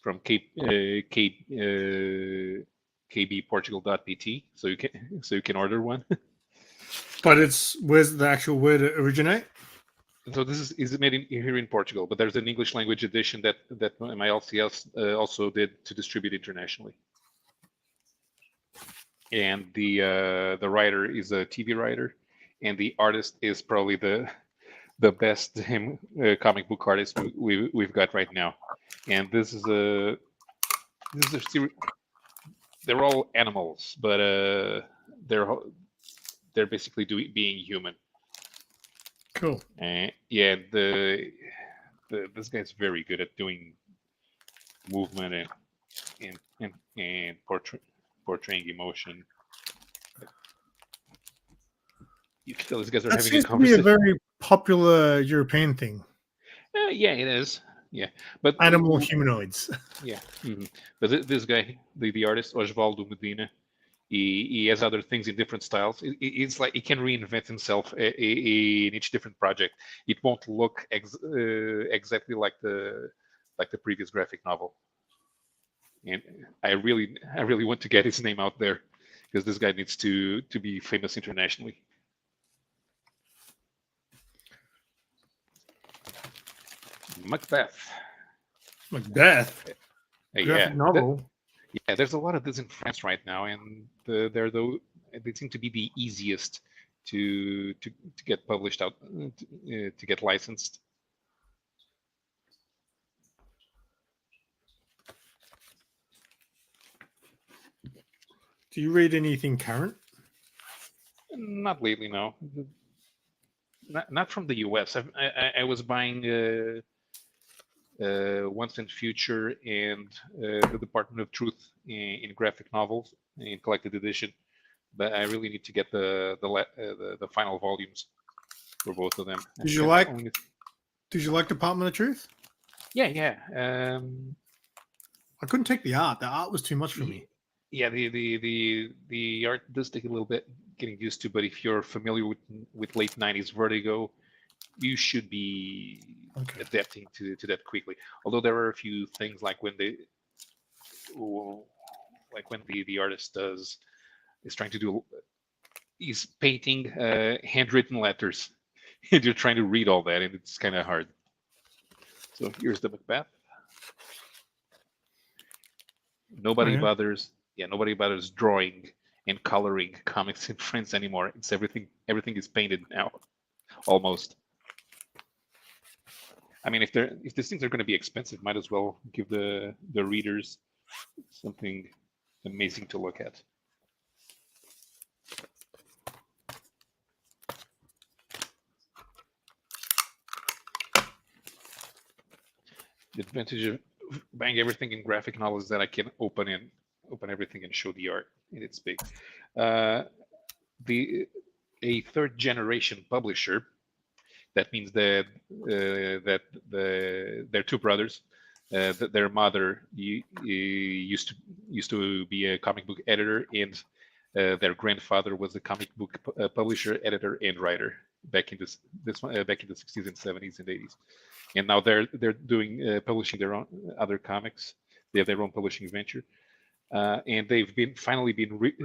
kbportugal.pt, so you can order one. But where's the actual word originate? So this is made here in Portugal, but there's an English language edition that my LCS also did to distribute internationally. And the writer is a TV writer, and the artist is probably the best comic book artist we've got right now. And this is a series. They're all animals, but they're basically being human. Cool. Yeah, this guy's very good at doing movement and portraying emotion. You can tell these guys are having a conversation. Be a very popular European thing. Yeah, it is. Yeah, but animal humanoids. Yeah, but this guy, the artist Osvaldo Medina, he has other things in different styles. It's like he can reinvent himself in each different project. It won't look exactly like the previous graphic novel. And I really want to get his name out there, because this guy needs to be famous internationally. Macbeth. Yeah. Novel. Yeah, there's a lot of this in France right now, and they seem to be the easiest to get published out, to get licensed. Do you read anything current? Not lately, no. Not from the US. I was buying Once and Future and the Department of Truth in graphic novels in collected edition, but I really need to get the final volumes for both of them. Did you like Department of Truth? Yeah. I couldn't take the art. The art was too much for me. Yeah, the art does take a little bit getting used to, but if you're familiar with late '90s Vertigo, you should be adapting to that quickly. Although there are a few things like when the artist is trying to do, he's painting handwritten letters, and you're trying to read all that, and it's kind of hard. So here's the Macbeth. Nobody bothers drawing and coloring comics in France anymore. It's everything is painted now, almost. I mean, if these things are going to be expensive, might as well give the readers something amazing to look at. The advantage of buying everything in graphic novels is that I can open everything and show the art, and it's big. A third generation publisher. That means that they're two brothers. Their mother used to be a comic book editor, and their grandfather was a comic book publisher, editor, and writer back in back in the 60s and 70s and 80s. And now they're doing publishing their own other comics. They have their own publishing venture, and they've finally been.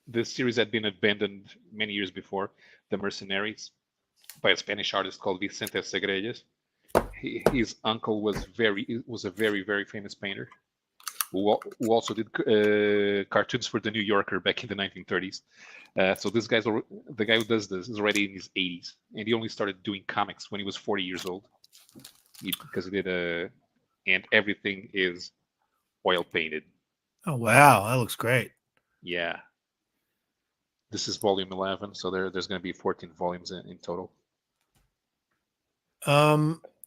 This series had been abandoned many years before, The Mercenaries, by a Spanish artist called Vicente Segrelles. His uncle was a very, very famous painter who also did cartoons for The New Yorker back in the 1930s. So the guy who does this is already in his 80s, and he only started doing comics when he was 40 years old, because he did and everything is oil painted. Oh wow, that looks great. Yeah. This is volume 11, so there's going to be 14 volumes in total.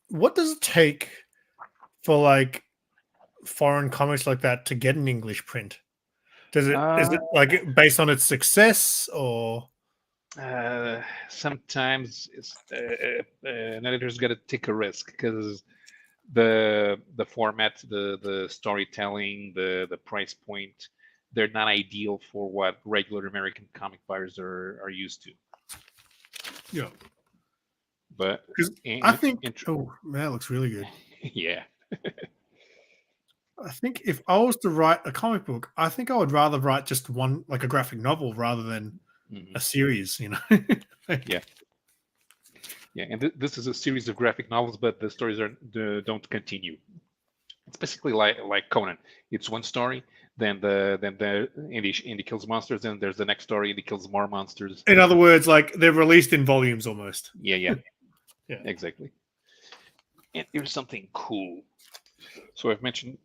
What does it take for like foreign comics like that to get an English print? Is it like based on its success, or sometimes an editor's got to take a risk because the format, the storytelling, the price point, they're not ideal for what regular American comic buyers are used to. Yeah. But I think that looks really good. Yeah. I think if I was to write a comic book, I think I would rather write just one, like a graphic novel, rather than a series, you know? Yeah. Yeah, and this is a series of graphic novels, but the stories don't continue. It's basically like Conan. It's one story, then Indy kills monsters, then there's the next story, Indy kills more monsters. In other words, like they're released in volumes almost. Yeah. Yeah, exactly. And here's something cool. So I've mentioned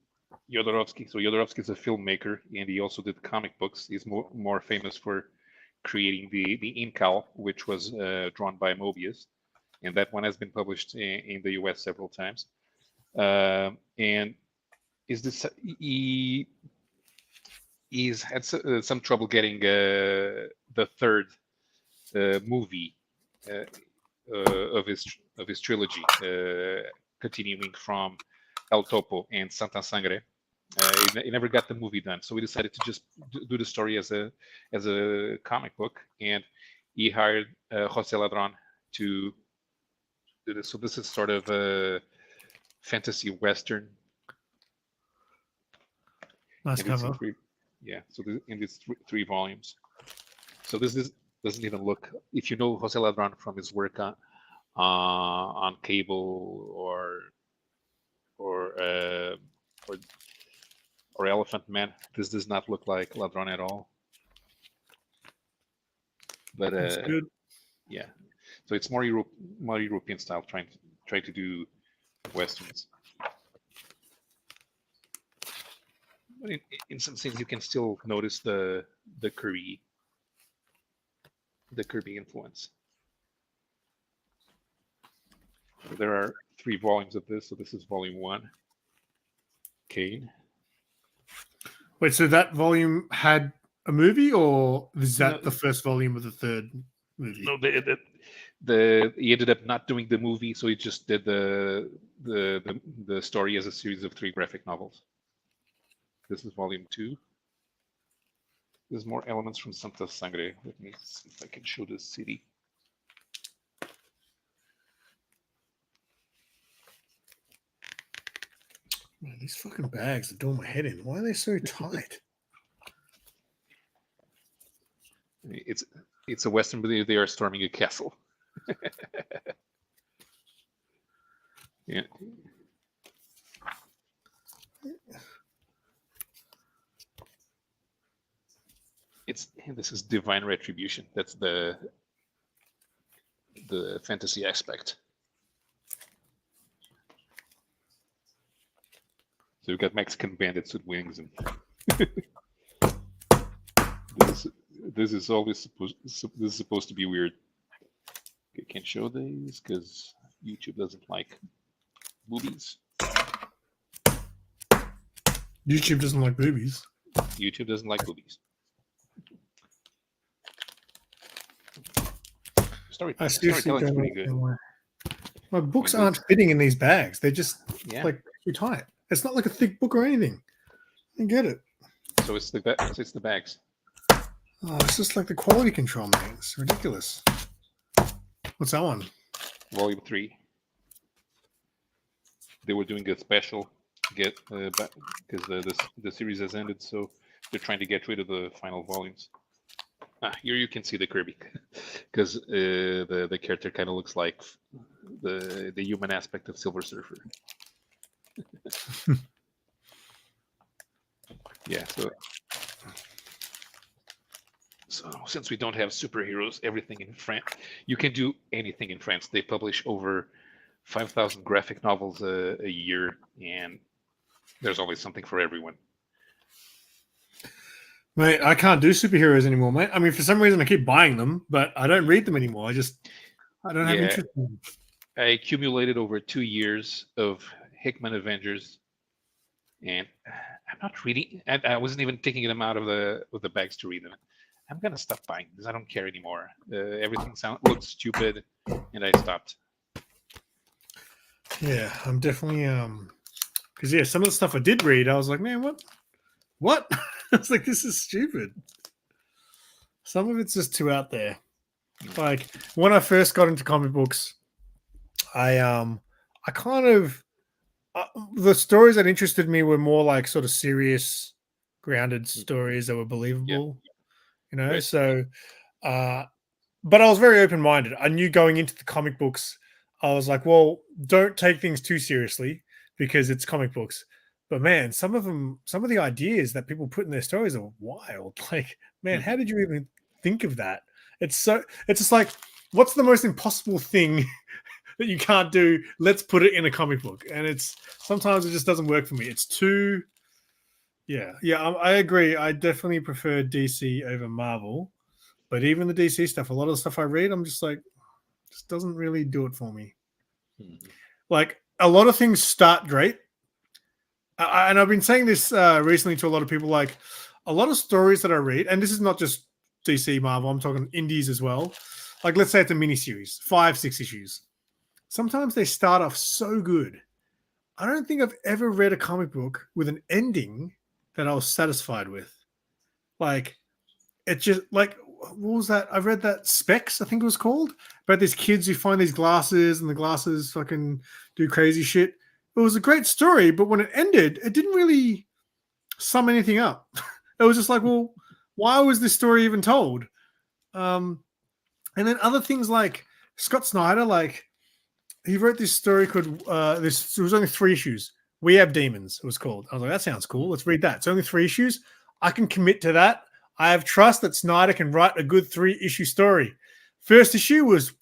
Jodorowsky. So Jodorowsky is a filmmaker, and he also did comic books. He's more famous for creating the Incal, which was drawn by Mobius, and that one has been published in the US several times. And he's had some trouble getting the third movie of his trilogy, continuing from El Topo and Santa Sangre. He never got the movie done, so we decided to just do the story as a comic book, and he hired José Ladrón to do this. So this is sort of a fantasy western. Nice cover. So in these three volumes. So this doesn't even look. If you know José Ladrón from his work on Cable or Elephant Man, this does not look like Ladrón at all. But that's good. Yeah, so it's more European style, trying to do westerns. But in some sense, you can still notice the Kirby influence. So there are 3 volumes of this. So this is volume 1. Kane. Wait, so that volume had a movie, or is that No. the first volume of the third movie? No, he ended up not doing the movie, so he just did the story as a series of 3 graphic novels. This is volume 2. There's more elements from Santa Sangre. Let me see if I can show the city. Man, these fucking bags are doing my head in. Why are they so tight? It's a Western, but they are storming a castle. Yeah. This is divine retribution. That's the fantasy aspect. So we've got Mexican bandits with wings, and this is always supposed to be weird. I can't show these because YouTube doesn't like boobies. YouTube doesn't like boobies. YouTube doesn't like boobies. Storytelling's pretty good. My books aren't fitting in these bags. They're just Yeah. too tight. It's not like a thick book or anything. I get it. So it's the bags. Oh, it's just like the quality control, man. It's ridiculous. What's that one? Volume 3. They were doing a special because the series has ended, so they're trying to get rid of the final volumes. Here you can see the Kirby, because the character kind of looks like the human aspect of Silver Surfer. Yeah, so since we don't have superheroes, everything in France, you can do anything in France. They publish over 5,000 graphic novels a year, and there's always something for everyone. Mate, I can't do superheroes anymore, mate. I mean, for some reason I keep buying them, but I don't read them anymore. I don't have interest in them. I accumulated over 2 years of Hickman Avengers, and I'm not reading. I wasn't even taking them out of the bags to read them. I'm gonna stop buying because I don't care anymore. Everything looks stupid, and I stopped. Yeah, I'm definitely because some of the stuff I did read, I was like, man, what? I was like, this is stupid. Some of it's just too out there. Like when I first got into comic books, I kind of the stories that interested me were more like sort of serious, grounded stories that were believable. You know, Right. so but I was very open-minded. I knew going into the comic books, I was like, well, don't take things too seriously because it's comic books. But man, some of the ideas that people put in their stories are wild. Like, man, how did you even think of that? It's just like, what's the most impossible thing that you can't do? Let's put it in a comic book. And sometimes it just doesn't work for me. It's too, yeah. I agree. I definitely prefer DC over Marvel. But even the DC stuff, a lot of the stuff I read, I'm just like, just doesn't really do it for me. Like a lot of things start great. And I've been saying this recently to a lot of people, like a lot of stories that I read, and this is not just DC, Marvel, I'm talking indies as well. Like let's say it's a miniseries, 5-6 issues. Sometimes they start off so good. I don't think I've ever read a comic book with an ending that I was satisfied with. Like it just like, what was that? I read that Specs, I think it was called, about these kids who find these glasses and the glasses fucking do crazy shit. It was a great story, but when it ended, it didn't really sum anything up. It was just like, well, why was this story even told? And then other things like Scott Snyder, like he wrote this story called it was only 3 issues. We Have Demons, it was called. I was like, that sounds cool. Let's read that. It's only 3 issues. I can commit to that. I have trust that Snyder can write a good 3-issue story. First issue was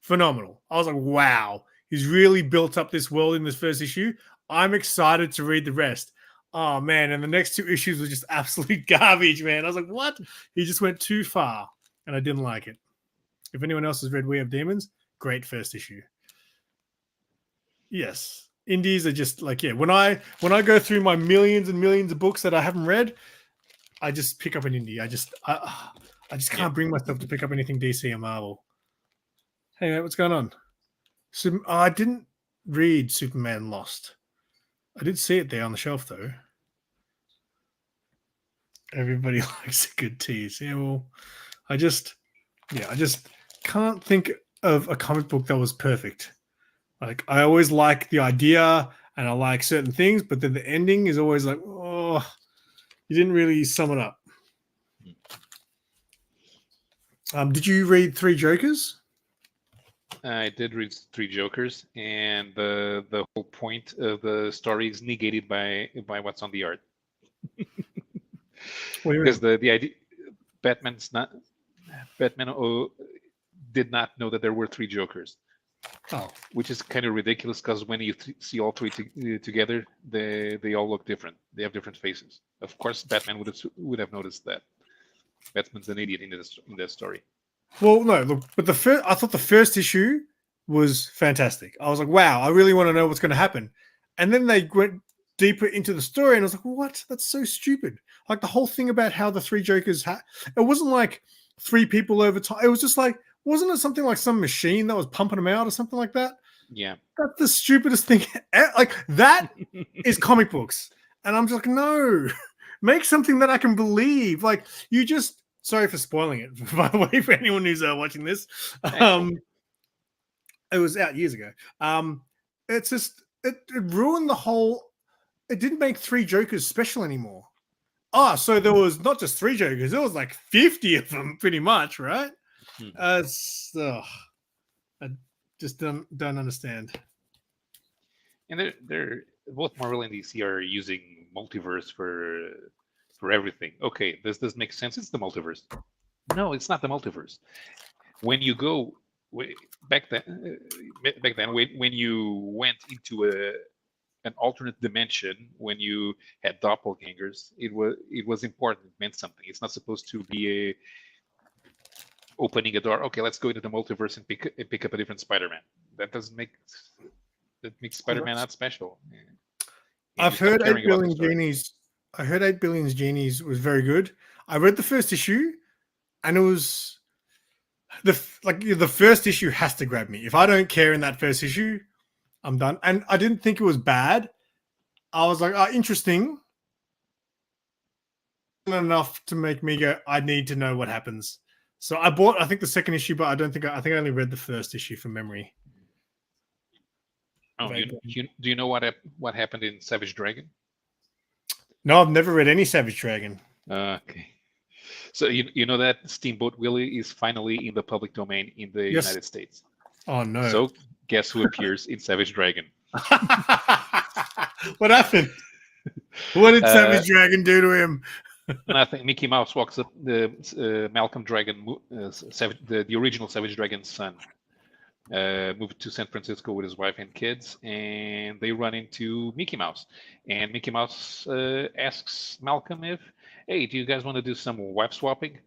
phenomenal. I was like, wow, he's really built up this world in this first issue. I'm excited to read the rest. Oh man, and the next 2 issues were just absolute garbage, man. I was like, what? He just went too far, and I didn't like it. If anyone else has read We Have Demons, great first issue. Yes. Indies are just like, yeah, when I go through my millions and millions of books that I haven't read, I just pick up an indie. I just can't bring myself to pick up anything DC or Marvel. Hey, mate, what's going on? I didn't read Superman Lost. I did see it there on the shelf though. Everybody likes a good tease. Yeah, well, I just can't think of a comic book that was perfect. Like, I always like the idea and I like certain things, but then the ending is always like, oh, you didn't really sum it up. Did you read Three Jokers? I did read Three Jokers, and the whole point of the story is negated by what's on the art. Because the idea, Batman did not know that there were 3 Jokers. Oh, which is kind of ridiculous because when you see all 3 together, they all look different. They have different faces. Of course, Batman would have noticed that. Batman's an idiot in that story. Well, no, look, but I thought the first issue was fantastic. I was like, wow, I really want to know what's going to happen. And then they went deeper into the story, and I was like, what? That's so stupid. Like the whole thing about how the 3 Jokers it wasn't like 3 people over time. It was just like, wasn't it something like some machine that was pumping them out or something like that? Yeah. That's the stupidest thing. Like, that is comic books. And I'm just like, no, make something that I can believe. Like, you just, sorry for spoiling it, by the way, for anyone who's watching this. It was out years ago. It's just, it ruined the whole, it didn't make 3 Jokers special anymore. Oh, so there was not just 3 Jokers, there was like 50 of them pretty much, right? I just don't understand. And they're both Marvel and DC are using multiverse for everything. Okay, does this make sense? It's the multiverse. No, it's not the multiverse. When you go back then, when you went into an alternate dimension, when you had doppelgangers, it was important. It meant something. It's not supposed to be opening a door. Okay, let's go into the multiverse and pick up a different Spider-Man. That makes Spider-Man not special. I've heard 8 Billion Genies. I heard 8 Billion Genies was very good. I read the first issue, and it was the first issue has to grab me. If I don't care in that first issue, I'm done. And I didn't think it was bad. I was like, oh, interesting. Enough to make me go, I need to know what happens. So I bought, I think, the second issue, but I think I only read the first issue from memory. Oh, do you know what happened in Savage Dragon? No, I've never read any Savage Dragon. Okay. So you know that Steamboat Willie is finally in the public domain in the United States. Oh no. So guess who appears in Savage Dragon? What happened? What did Savage Dragon do to him? Nothing. Mickey Mouse walks up the Malcolm Dragon, the original Savage Dragon's son. Moved to San Francisco with his wife and kids, and they run into Mickey Mouse. And Mickey Mouse asks Malcolm if, hey, do you guys want to do some wife swapping?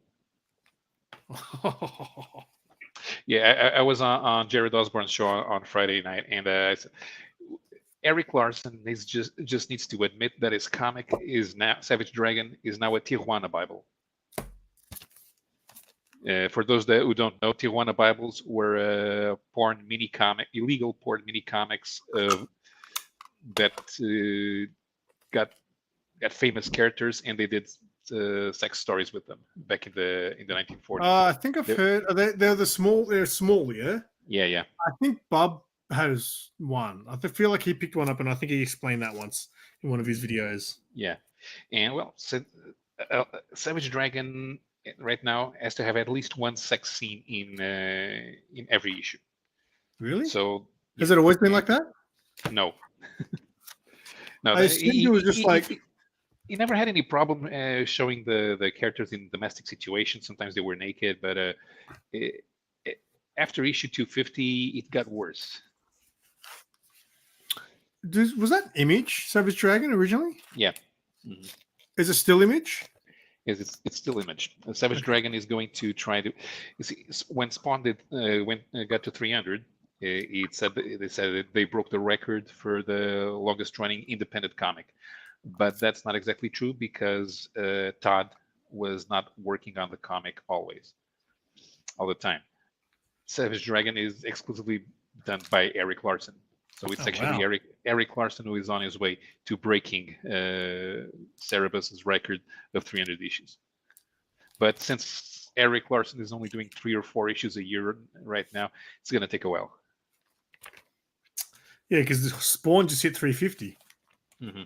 Yeah, I was on Jared Osborne's show on Friday night, and I said, Eric Larson just needs to admit that his comic is now, Savage Dragon is now a Tijuana Bible. For those who don't know, Tijuana Bibles were illegal porn mini comics that got famous characters, and they did sex stories with them back in the 1940s. I think I've heard. They're small, yeah. Yeah. I think Bob has one. I feel like he picked one up, and I think he explained that once in one of his videos. Yeah, and well, Savage Dragon right now has to have at least one sex scene in every issue. Really? So has it always been like that? No. No, I assumed it was just like he never had any problem showing the characters in domestic situations. Sometimes they were naked, but after issue 250, it got worse. Was that Image Savage Dragon originally? Yeah. Mhm. Is it still Image? Yes, it's still Image. Savage Dragon is going to try to. You see, when Spawn got to 300, they said that they broke the record for the longest running independent comic, but that's not exactly true because Todd was not working on the comic all the time. Savage Dragon is exclusively done by Eric Larson. So it's actually wow. Eric Larson who is on his way to breaking Cerebus's record of 300 issues. But since Eric Larson is only doing 3 or 4 issues a year right now, it's going to take a while. Yeah, because Spawn just hit 350. Mhm.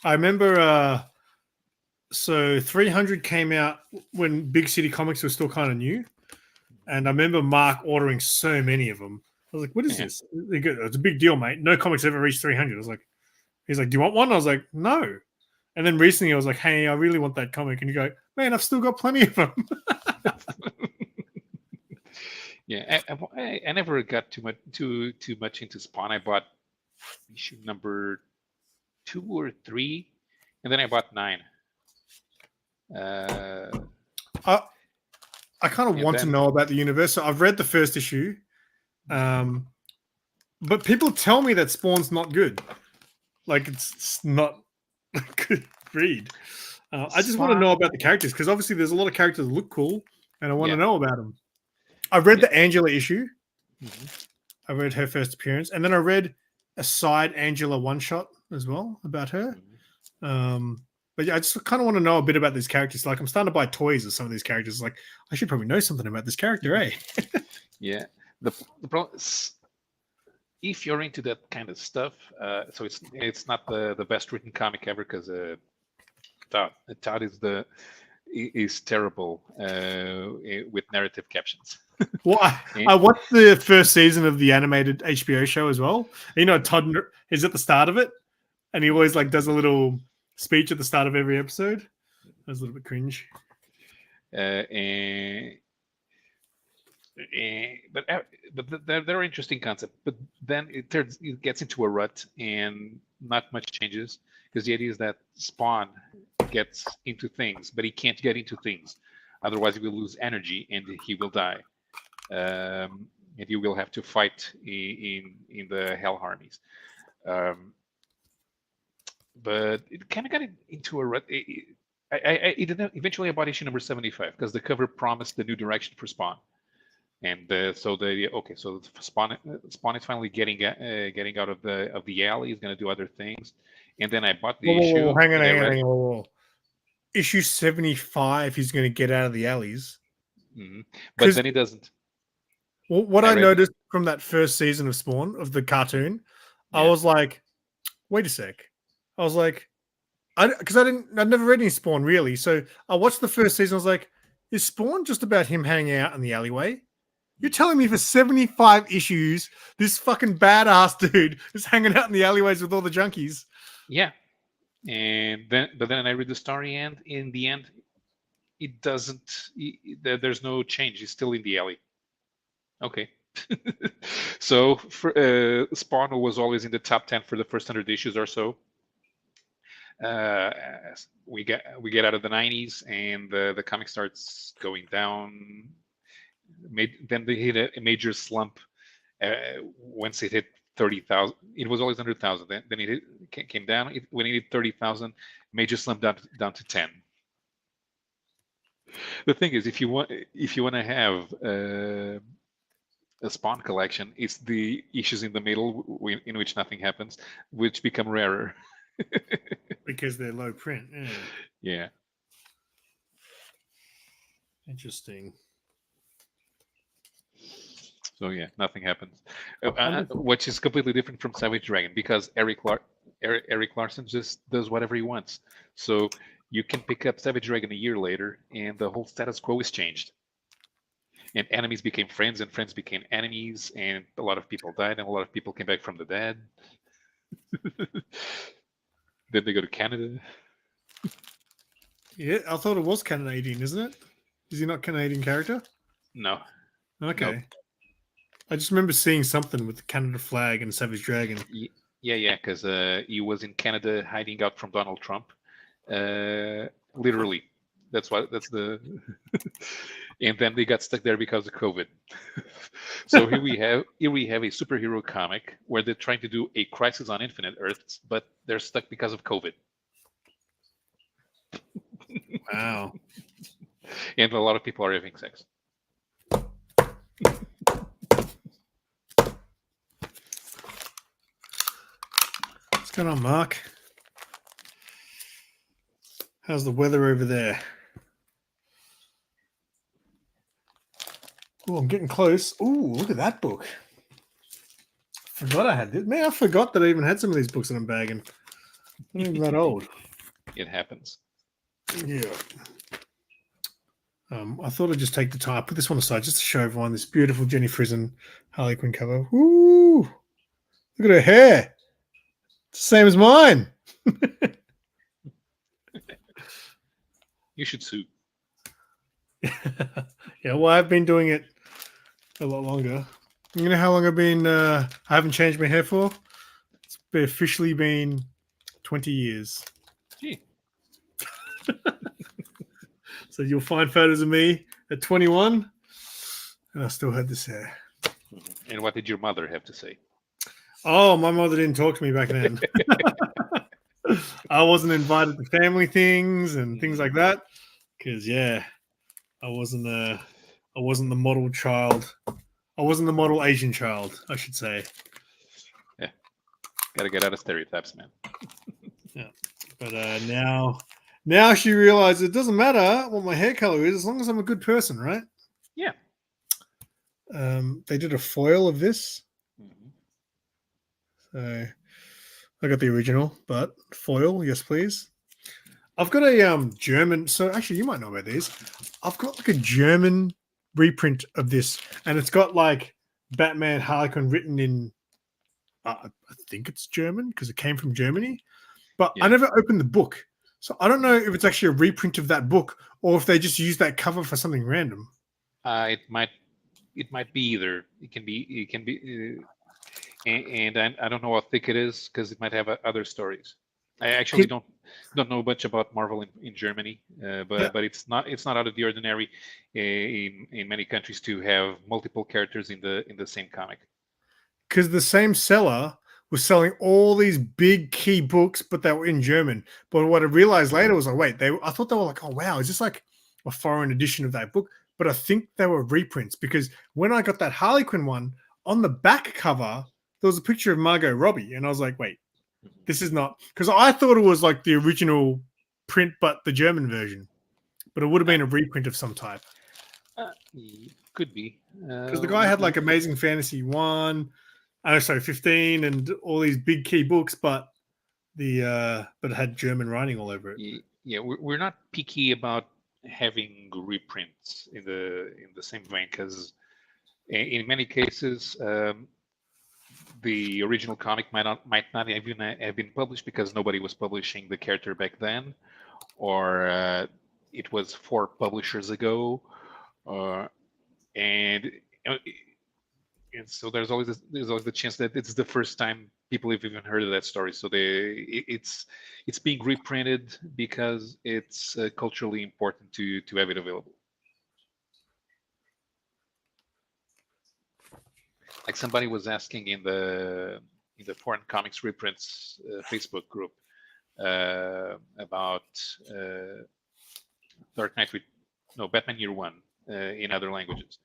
I remember. So 300 came out when Big City Comics was still kind of new, and I remember Mark ordering so many of them. I was like, "What is Yeah. this? It's a big deal, mate. No comics ever reached 300." I was like, "He's like, do you want one?" I was like, "No." And then recently, I was like, "Hey, I really want that comic," and you go, "Man, I've still got plenty of them." Yeah, I never got too much into Spawn. I bought issue number 2 or 3, and then I bought 9. I kind of want to know about the universe. So I've read the first issue, but people tell me that Spawn's not good. Like it's not a good read. I just want to know about the characters because obviously there's a lot of characters that look cool, and I want to know about them. I read the Angela issue. I read her first appearance, and then I read a side Angela one shot as well about her. But yeah, I just kind of want to know a bit about these characters. Like I'm starting to buy toys of some of these characters. Like I should probably know something about this character, eh? Yeah. The problem is, if you're into that kind of stuff, so it's not the best written comic ever because Todd is terrible with narrative captions. Well, I watched the first season of the animated HBO show as well. You know, Todd is at the start of it, and he always like does a little speech at the start of every episode. That's a little bit cringe. But they're interesting concept. But then it gets into a rut, and not much changes because the idea is that Spawn gets into things, but he can't get into things. Otherwise, he will lose energy and he will die. And you will have to fight in the Hell Armies. But it kind of got into a rut. Eventually I bought issue number 75 because the cover promised the new direction for Spawn, and so Spawn is finally getting out of the alley. He's going to do other things, and then I bought the issue. Hang on. Issue 75, he's going to get out of the alleys. But then he doesn't. Well, what I noticed from that first season of Spawn, of the cartoon, I was like, wait a sec. I was like, because I'd never read any Spawn really. So I watched the first season. I was like, is Spawn just about him hanging out in the alleyway? You're telling me for 75 issues, this fucking badass dude is hanging out in the alleyways with all the junkies? Yeah. But then I read the story, and in the end, it doesn't. There's no change. He's still in the alley. Okay. So Spawn was always in the top 10 for the first 100 issues or so. We get out of the 90s, and the comic starts going down. Then they hit a major slump once it hit 30,000. It was always 100,000. Then it came down. When it hit 30,000, major slump down to 10. The thing is, if you want to have a Spawn collection, it's the issues in the middle in which nothing happens, which become rarer. Because they're low print. Yeah. Interesting. So yeah, nothing happens, which is completely different from Savage Dragon because Eric Larson just does whatever he wants. So you can pick up Savage Dragon a year later, and the whole status quo is changed. And enemies became friends, and friends became enemies, and a lot of people died, and a lot of people came back from the dead. Then they go to Canada. Yeah, I thought it was Canadian, isn't it? Is he not Canadian character? No. Okay. Nope. I just remember seeing something with the Canada flag and Savage Dragon. Yeah, because he was in Canada hiding out from Donald Trump, Literally. That's the and then they got stuck there because of COVID. So here we have a superhero comic where they're trying to do a Crisis on Infinite Earths, but they're stuck because of COVID. Wow. And a lot of people are having sex. What's going on, Mark? How's the weather over there? Oh, I'm getting close. Ooh, look at that book. Forgot I had this. Man, I forgot that I even had some of these books that I'm bagging. They're not even that old. It happens. Yeah. I thought I'd just take the time. I put this one aside just to show everyone this beautiful Jenny Frison Harley Quinn cover. Woo! Look at her hair. It's the same as mine. You should sue. Yeah, well, I've been doing it a lot longer. You know how long I've been, I haven't changed my hair for? It's officially been 20 years. Gee. So you'll find photos of me at 21, and I still had this hair. And what did your mother have to say? Oh, my mother didn't talk to me back then. I wasn't invited to family things and things like that because, yeah, I wasn't the model child. I wasn't the model Asian child, I should say. Yeah, gotta get out of stereotypes, man. Yeah, but now she realizes it doesn't matter what my hair color is as long as I'm a good person, right? Yeah. They did a foil of this, so I got the original, but foil, yes, please. I've got a German. So actually, you might know about these. I've got like a German reprint of this, and it's got like Batman Harley Quinn written in. I think it's German because it came from Germany, but I never opened the book, so I don't know if it's actually a reprint of that book or if they just used that cover for something random. It might be either. It can be, and I don't know how thick it is because it might have other stories. I actually don't know much about Marvel in Germany, but it's not out of the ordinary in many countries to have multiple characters in the same comic. Because the same seller was selling all these big key books, but they were in German. But what I realized later was like, wait, I thought they were like, oh wow, is this like a foreign edition of that book? But I think they were reprints because when I got that Harley Quinn one, on the back cover, there was a picture of Margot Robbie. And I was like, wait, this is not, because I thought it was like the original print, but the German version. But it would have been a reprint of some type. Could be. Because the guy had like Amazing Fantasy 1, 15, and all these big key books, but it had German writing all over it. Yeah, we're not picky about having reprints in the same vein because in many cases the original comic might not even have been published because nobody was publishing the character back then, or it was 4 publishers ago, and so there's always the chance that it's the first time people have even heard of that story. So it's being reprinted because it's culturally important to have it available. Like somebody was asking in the foreign comics reprints Facebook group about Dark Knight Batman Year One in other languages,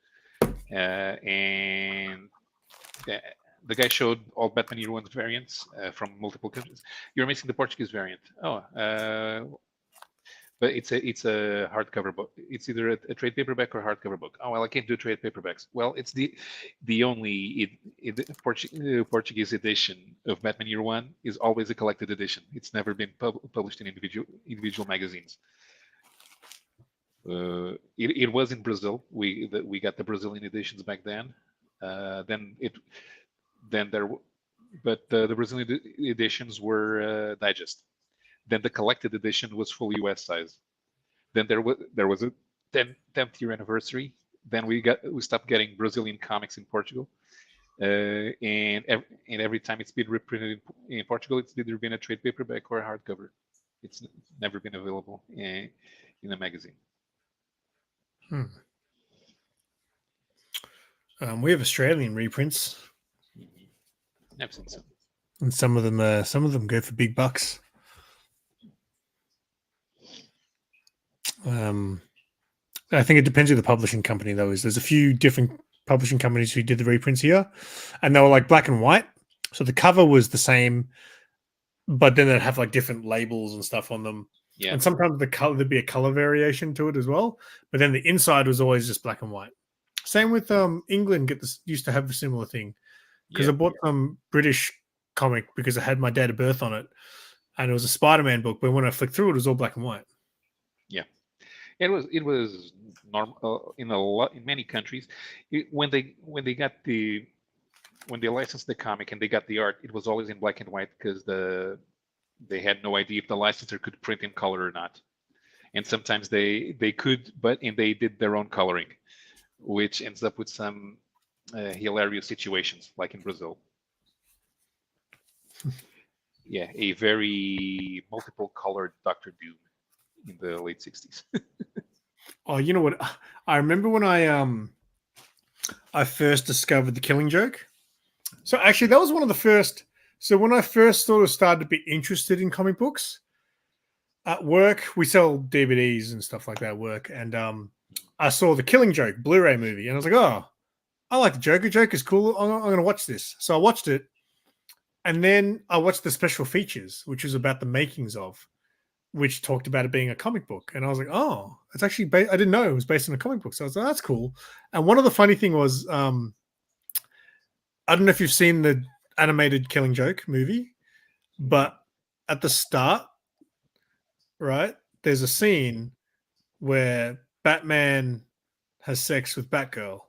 and the guy showed all Batman Year One variants from multiple countries. You're missing the Portuguese variant. But it's a hardcover book. It's either a trade paperback or hardcover book. Oh well, I can't do trade paperbacks. Well, it's the only Portuguese edition of Batman Year One is always a collected edition. It's never been published in individual magazines. It was in Brazil. We got the Brazilian editions back then. But the Brazilian editions were digest. Then the collected edition was full US size. Then there was a 10th year anniversary. Then we stopped getting Brazilian comics in Portugal, and every time it's been reprinted in Portugal, it's either been a trade paperback or a hardcover. It's never been available in a magazine. We have Australian reprints, I've seen some. and some of them go for big bucks. I think it depends who the publishing company though is. There's a few different publishing companies who did the reprints here, and they were like black and white, so the cover was the same, but then they'd have like different labels and stuff on them. Yeah. And sometimes the color, there'd be a color variation to it as well, but then the inside was always just black and white. Same with England. Used to have a similar thing because I bought some British comic because it had my date of birth on it, and it was a Spider-Man book. But when I flicked through it, it was all black and white. Yeah, it was normal in many countries. When they licensed the comic and they got the art, it was always in black and white because they had no idea if the licensor could print in color or not. And sometimes they could, and they did their own coloring, which ends up with some hilarious situations, like in Brazil. Yeah, a very multiple colored Dr. Doom in the late 60s. Oh, you know what? I remember when I first discovered the Killing Joke. So actually, that was one of the first. So when I first sort of started to be interested in comic books, at work we sell DVDs and stuff like that at work, and I saw the Killing Joke Blu-ray movie, and I was like, oh, I like the Joker. Joker's cool. I'm going to watch this. So I watched it, and then I watched the special features, which was about the makings of, which talked about it being a comic book. And I was like, oh, it's actually I didn't know it was based on a comic book. So I was like, that's cool. And one of the funny thing was, I don't know if you've seen the animated Killing Joke movie, but at the start, right, there's a scene where Batman has sex with Batgirl.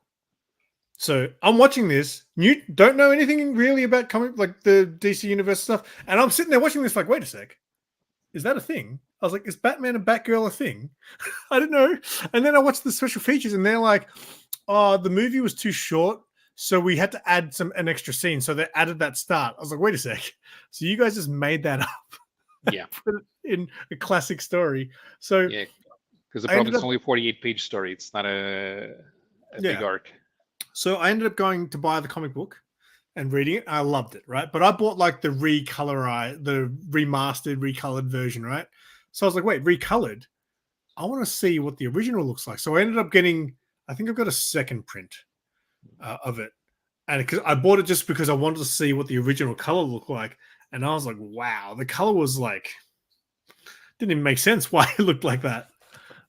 So I'm watching this. You don't know anything really about comic, like the DC universe stuff. And I'm sitting there watching this like, wait a sec. Is that a thing? I was like, is Batman and Batgirl a thing? I didn't know. And then I watched the special features and they're like, oh, the movie was too short. So we had to add an extra scene. So they added that start. I was like, wait a sec. So you guys just made that up. Yeah. Put it in a classic story. So yeah, because the problem is only a 48-page story. It's not a big arc. So I ended up going to buy the comic book and reading it. I loved it, right? But I bought like the remastered, recolored version, right? So I was like, wait, recolored? I want to see what the original looks like. So I ended up getting, I think I've got a second print of it. And because I bought it just because I wanted to see what the original color looked like. And I was like, wow, the color was like, didn't even make sense why it looked like that,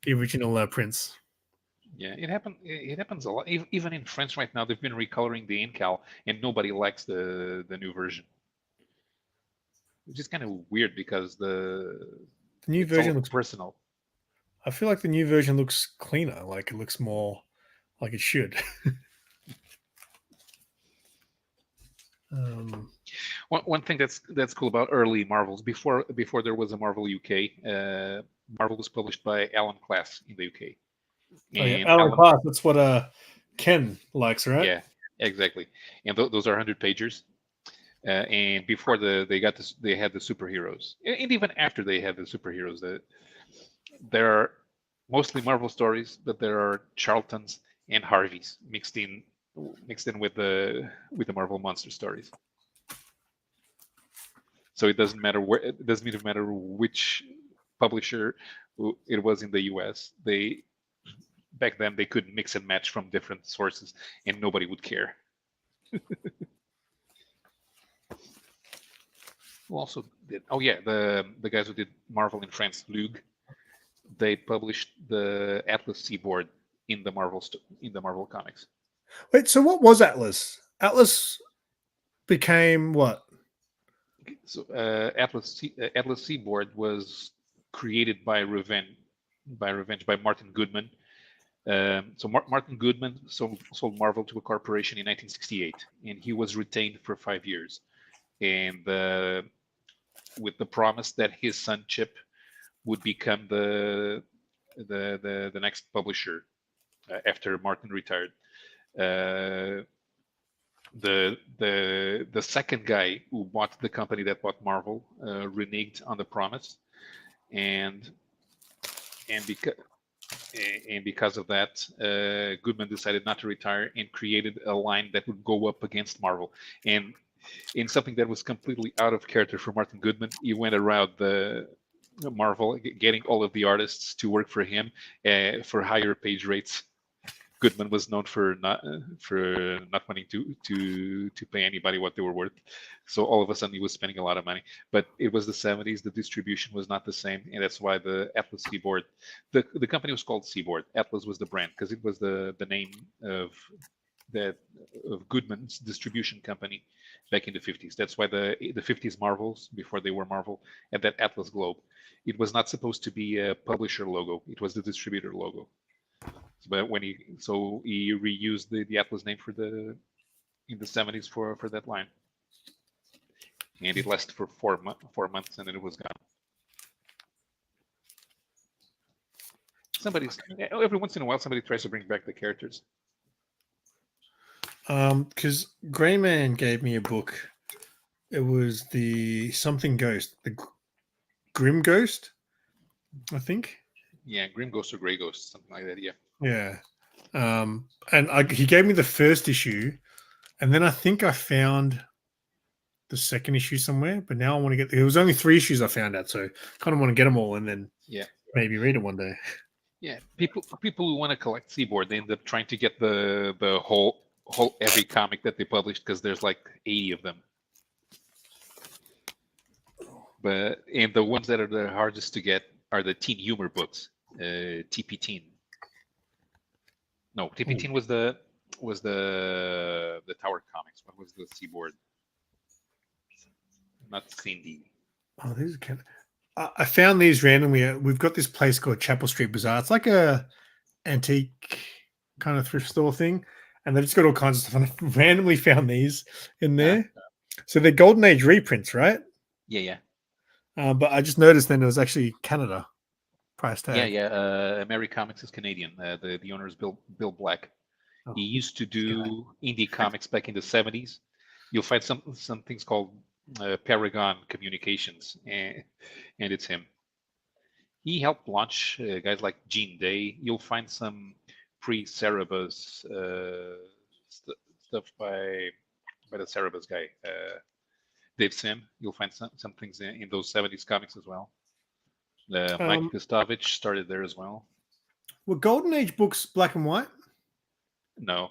the original prints. Yeah, it happens a lot. Even in France right now, they've been recoloring the Incal, and nobody likes the new version, which is kind of weird because the new version looks personal. I feel like the new version looks cleaner, like it looks more like it should. One thing that's cool about early Marvels, before there was a Marvel UK, Marvel was published by Alan Class in the UK. And Alan Class, that's what Ken likes, right? Yeah, exactly. And those are 100-pagers. And before they had the superheroes, and even after they had the superheroes, there are mostly Marvel stories, but there are Charltons and Harveys mixed in with the Marvel monster stories. So it doesn't matter which publisher it was in the US. Back then they could mix and match from different sources, and nobody would care. Who also did? Oh yeah, the guys who did Marvel in France, Lug. They published the Atlas Seaboard in the Marvel comics. Wait, so what was Atlas? Atlas became what? So Atlas Seaboard was created by Martin Goodman. So Martin Goodman sold Marvel to a corporation in 1968, and he was retained for 5 years, and with the promise that his son Chip would become the next publisher after Martin retired. The second guy who bought the company that bought Marvel reneged on the promise, and because of that, Goodman decided not to retire and created a line that would go up against Marvel. And in something that was completely out of character for Martin Goodman, he went around the Marvel, getting all of the artists to work for him for higher page rates. Goodman was known for not wanting to pay anybody what they were worth. So all of a sudden he was spending a lot of money. But it was the 70s. The distribution was not the same, and that's why the Atlas Seaboard, the company was called Seaboard. Atlas was the brand because it was the name of Goodman's distribution company back in the 50s. That's why the 50s Marvels, before they were Marvel, had that Atlas globe. It was not supposed to be a publisher logo. It was the distributor logo. But when he reused the Atlas name in the 70s for that line, and it lasted for 4 months, and then it was gone. Every once in a while, somebody tries to bring back the characters. Because Greyman gave me a book. It was the something ghost, the Grim Ghost, I think. Yeah, Grim Ghost or Grey Ghost, something like that. Yeah. Yeah. And he gave me the first issue, and then I think I found the second issue somewhere. But now I want to get. It was only 3 issues I found out, so kind of want to get them all and then maybe read it one day. Yeah, people who want to collect Seaboard, they end up trying to get the whole every comic that they published because there's like 80 of them. And the ones that are the hardest to get are the teen humor books, TP Teen. No, TP Teen was the Tower Comics. What was the Seaboard? Not Cindy. Oh, these are kind of. I found these randomly. We've got this place called Chapel Street Bazaar. It's like a antique kind of thrift store thing, and they've just got all kinds of stuff. And I randomly found these in there. So they're Golden Age reprints, right? Yeah. But I just noticed then it was actually Canada price tag. Yeah. Americomics is Canadian. The owner is Bill Black. Oh, he used to do indie comics back in the 70s. You'll find some things called Paragon Communications, and it's him. He helped launch guys like Gene Day. You'll find some pre-Cerebus stuff by the Cerebus guy, Dave Sim. You'll find some things in those 70s comics as well. Mike Gustovich started there as well. Were Golden Age books black and white? No.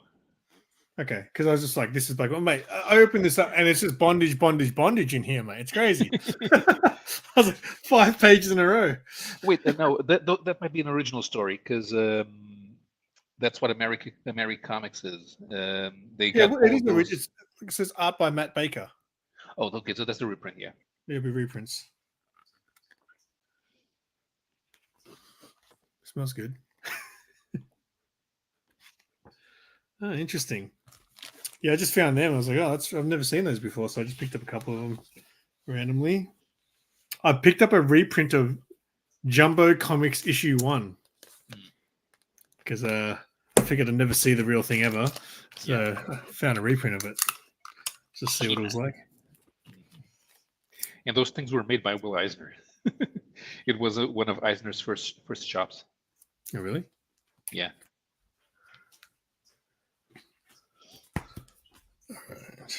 Okay, because I was just like, this is like, well, mate, I opened this up and it's just bondage in here, mate. It's crazy. I was like, 5 pages in a row. Wait, no, that might be an original story because that's what Americomics is. They got it is those... It says art by Matt Baker. Oh, okay, so that's the reprint, yeah. It'll be reprints. Smells good. Oh, interesting. Yeah, I just found them. I was like, oh, I've never seen those before, so I just picked up a couple of them randomly. I picked up a reprint of Jumbo Comics issue 1 because I figured I'd never see the real thing ever, so I found a reprint of it just to see what it was like. And those things were made by Will Eisner. It was one of Eisner's first shops. Oh, really? Yeah. All right.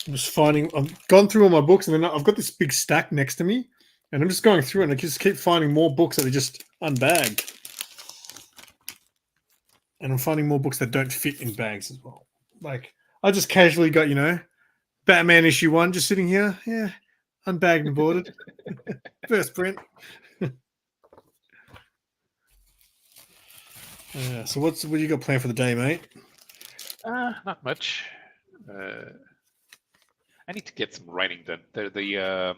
I'm just finding. I've gone through all my books, and then I've got this big stack next to me, and I'm just going through, and I just keep finding more books that are just unbagged, and I'm finding more books that don't fit in bags as well. Like I just casually got, Batman issue 1 just sitting here, unbagged and boarded, first print. So what you got planned for the day, mate? Not much. I need to get some writing done. The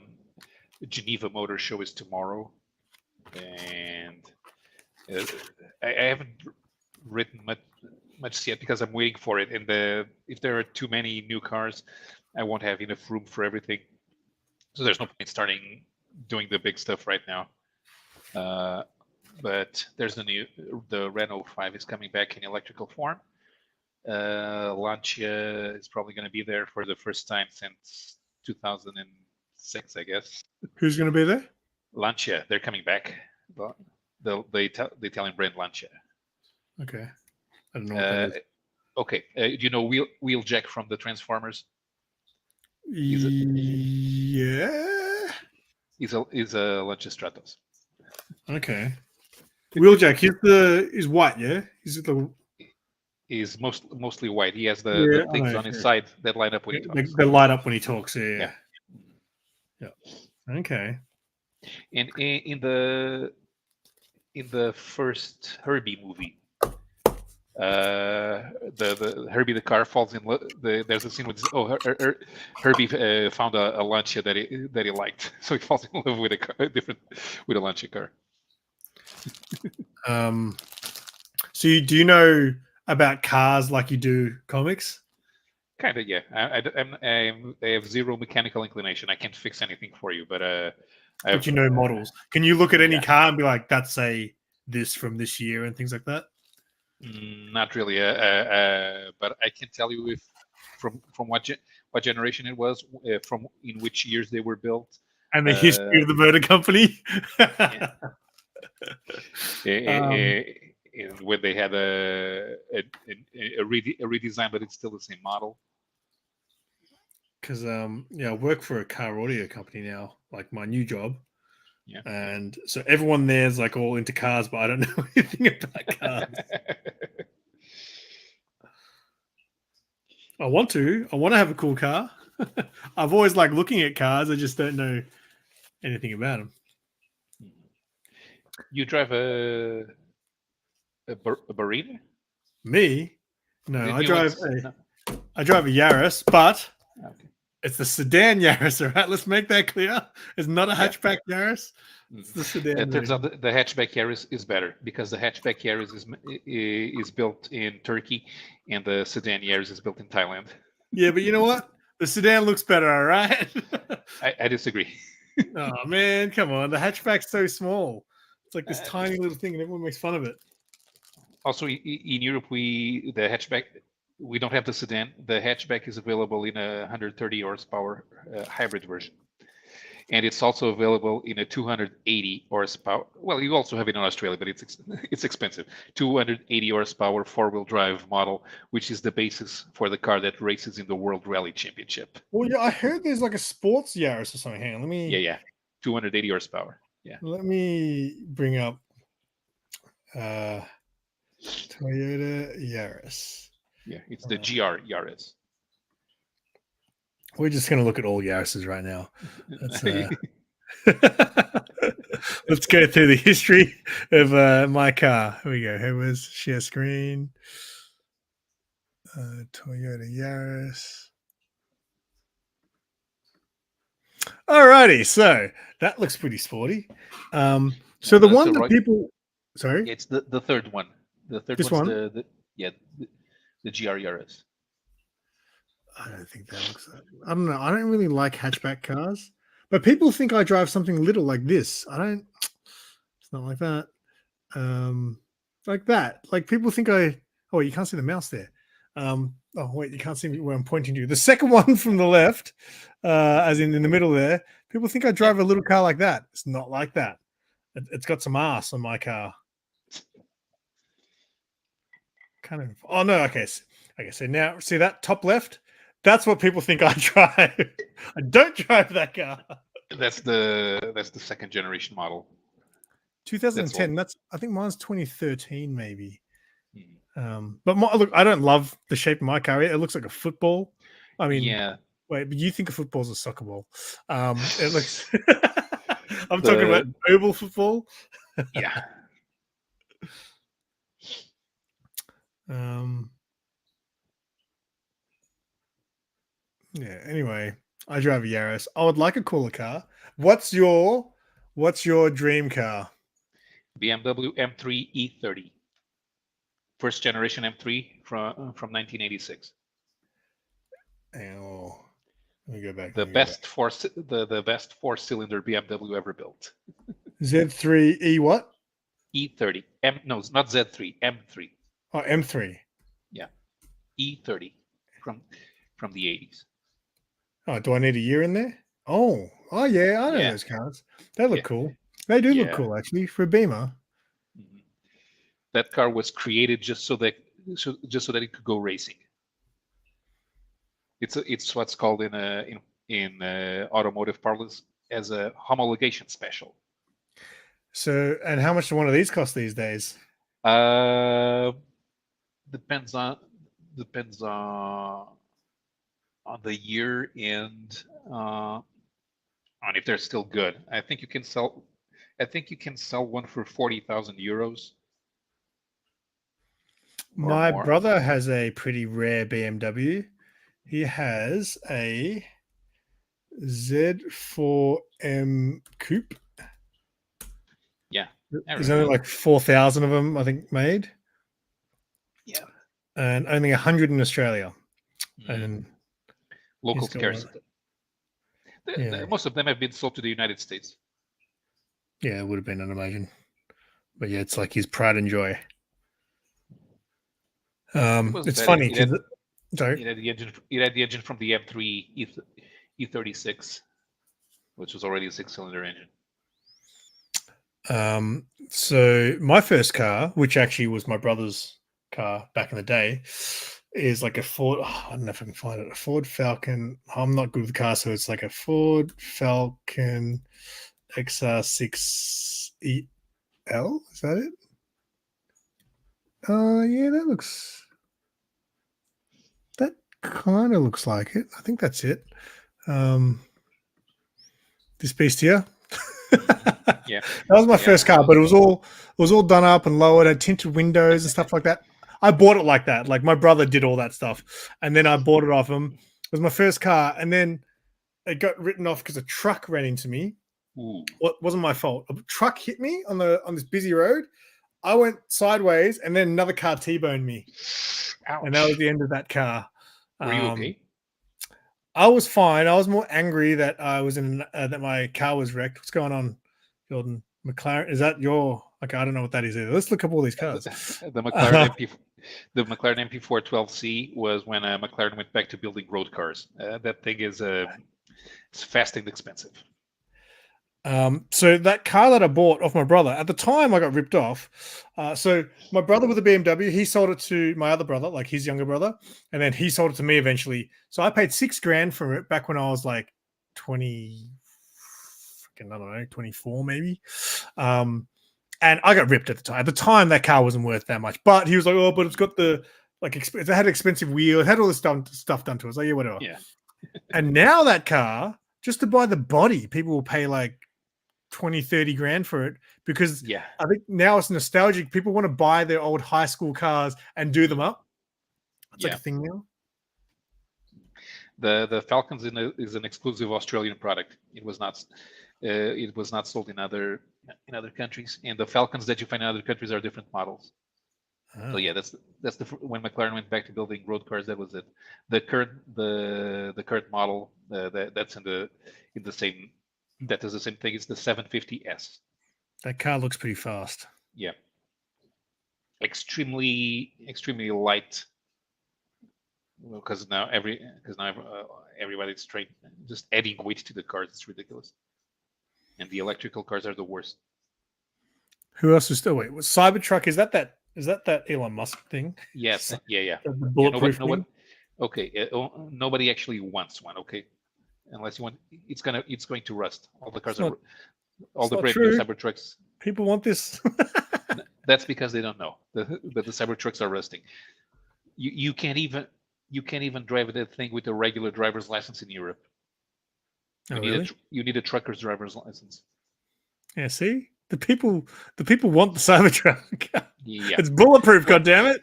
Geneva Motor Show is tomorrow, and I haven't written much yet because I'm waiting for it. And if there are too many new cars, I won't have enough room for everything. So there's no point starting doing the big stuff right now. But there's the Renault 5 is coming back in electrical form. Lancia is probably going to be there for the first time since 2006, I guess. Who's going to be there? Lancia, they're coming back. The Italian brand Lancia. Okay. I don't know what that is. Okay. Do you know Wheeljack from the Transformers? Yeah. He's a Lancia Stratos. Okay. Wheeljack, he's white, yeah? He's mostly white. He has the things on his side that light up when he talks. They light up when he talks, yeah. Okay. And in the first Herbie movie, the Herbie the car falls in love. There's a scene with Herbie found a Lancia that he liked, so he falls in love with with a Lancia car. So do you know about cars like you do comics? Kind of, yeah. I have zero mechanical inclination. I can't fix anything for you, but but you know models. Can you look at any car and be like, that's this from this year and things like that? Not really. But I can tell you if from what generation it was, from in which years they were built, and the history of the motor company. When they had a redesign, but it's still the same model. Because I work for a car audio company now, like my new job. Yeah. And so everyone there's like all into cars, but I don't know anything about cars. I want to have a cool car. I've always liked looking at cars. I just don't know anything about them. You drive a Barina? Me? No, I drive a Yaris, but it's the sedan Yaris, all right? Let's make that clear. It's not a hatchback Yaris. It's the sedan. It turns out the hatchback Yaris is better because the hatchback Yaris is built in Turkey and the sedan Yaris is built in Thailand. Yeah, but you know what? The sedan looks better, all right? I disagree. Oh, man, come on. The hatchback's so small. It's like this tiny little thing and everyone makes fun of it. Also, in Europe, the hatchback, we don't have the sedan. The hatchback is available in a 130 horsepower hybrid version. And it's also available in a 280 horsepower. Well, you also have it in Australia, but it's expensive. 280 horsepower four-wheel drive model, which is the basis for the car that races in the World Rally Championship. Well, yeah, I heard there's like a sports Yaris or something. Hang on, let me. Yeah, 280 horsepower. Yeah. Let me bring up Toyota Yaris. Yeah, it's the GR Yaris. We're just going to look at all Yarises right now. Let's go through the history of my car. Here we go. Here was share screen. Toyota Yaris. Alrighty, so that looks pretty sporty. So the one that people, sorry, it's the third one. The third this one's one? the GR Yaris. I don't think that looks. I don't know. I don't really like hatchback cars, but people think I drive something little like this. I don't. It's not like that. Like that. Like people think I. Oh, you can't see the mouse there. Oh wait, you can't see me where I'm pointing to. The second one from the left, as in the middle there. People think I drive a little car like that. It's not like that. It's got some ass on my car. Kind of. Oh no. Okay. So now see that top left. That's what people think I drive. I don't drive that car. That's the second generation model. 2010. I think mine's 2013 maybe. But look, I don't love the shape of my car. It looks like a football. I mean, yeah. Wait, but you think a football's a soccer ball? It looks. I'm talking about oval football. Yeah. Yeah. Anyway, I drive a Yaris. I would like a cooler car. What's your dream car? BMW M3 E30. First generation M3 from 1986. Oh, let me go back. The best four-cylinder BMW ever built. Z3E what? E30. No, it's not Z3. M3. Oh, M3. Yeah. E30 from the 80s. Oh, do I need a year in there? Oh, yeah, I know Yeah. those cars. They look Yeah. cool. They do look Yeah. cool, actually, for a Beamer. Mhm. That car was created just so that it could go racing. It's what's called in automotive parlance as a homologation special. So, and how much do one of these cost these days? Uh, depends on depends on the year and on if they're still good. I think you can sell one for 40,000 euros or My more. brother has a pretty rare BMW. He has a Z4M Coupe. Yeah, I There's only remember. like 4,000 of them, I think, made, Yeah, and only 100 in Australia. And local he's got one. scarcity. Yeah, Most of them have been sold to the United States. yeah, it would have been, I'd imagine. But yeah, it's like his pride and joy. It wasn't It's bad. funny because It had the engine. It had the engine from the M3 E36, which was already a six-cylinder engine. So my first car, which actually was my brother's car back in the day, is like a Ford. I don't know if I can find it. A Ford Falcon. I'm not good with cars, so it's like a Ford Falcon XR6EL. Is that it? Yeah, that kind of looks like it. I think that's it. This beast here. Yeah, That was my first car, but it was all done up and lowered, had tinted windows and stuff like that. I bought it like that. Like my brother did all that stuff, and then I bought it off him. It was my first car, and then it got written off because a truck ran into me. Ooh. Well, it wasn't my fault. A truck hit me on this busy road. I went sideways, and then another car T-boned me, Ouch. and that was the end of that car. Were you okay? I was fine. I was more angry that I was in that my car was wrecked. What's going on, Jordan? McLaren? Is that your? Okay, I don't know what that is either. Let's look up all these cars. The McLaren MP4 12C was when McLaren went back to building road cars. That thing is it's fast and expensive. So that car that I bought off my brother at the time, I got ripped off. So my brother with a BMW, he sold it to my other brother, like his younger brother, and then he sold it to me eventually. So I paid $6,000 for it back when I was like 20, I don't know, 24 maybe. And I got ripped at the time. At the time, that car wasn't worth that much. But he was like, "Oh, but it's got the it had an expensive wheel. It had all this stuff done to it." I was like, "Yeah, whatever." Yeah. And now that car, just to buy the body, people will pay like 20, 30 grand for it because I think now it's nostalgic. People want to buy their old high school cars and do them up. It's like a thing now. The Falcons is an exclusive Australian product. It was not sold in other countries, and the Falcons that you find in other countries are different models. Oh. So yeah, that's when McLaren went back to building road cars. That was it. The current model that's in the same, that is the same thing. It's the 750S. That car looks pretty fast. Yeah, extremely light. Because now everybody's just adding weight to the cars. It's ridiculous. And the electrical cars are the worst. Who else is still wait? Cybertruck, is that Elon Musk thing? Yes, yeah. The bulletproof thing? Okay, nobody actually wants one. Okay, unless you want, it's going to rust. All the cars all the brand new Cybertrucks. People want this. That's because they don't know that the Cybertrucks are rusting. You can't even drive that thing with a regular driver's license in Europe. You need a trucker's driver's license. Yeah, see? The people want the Cybertruck. Yeah. It's bulletproof, goddammit.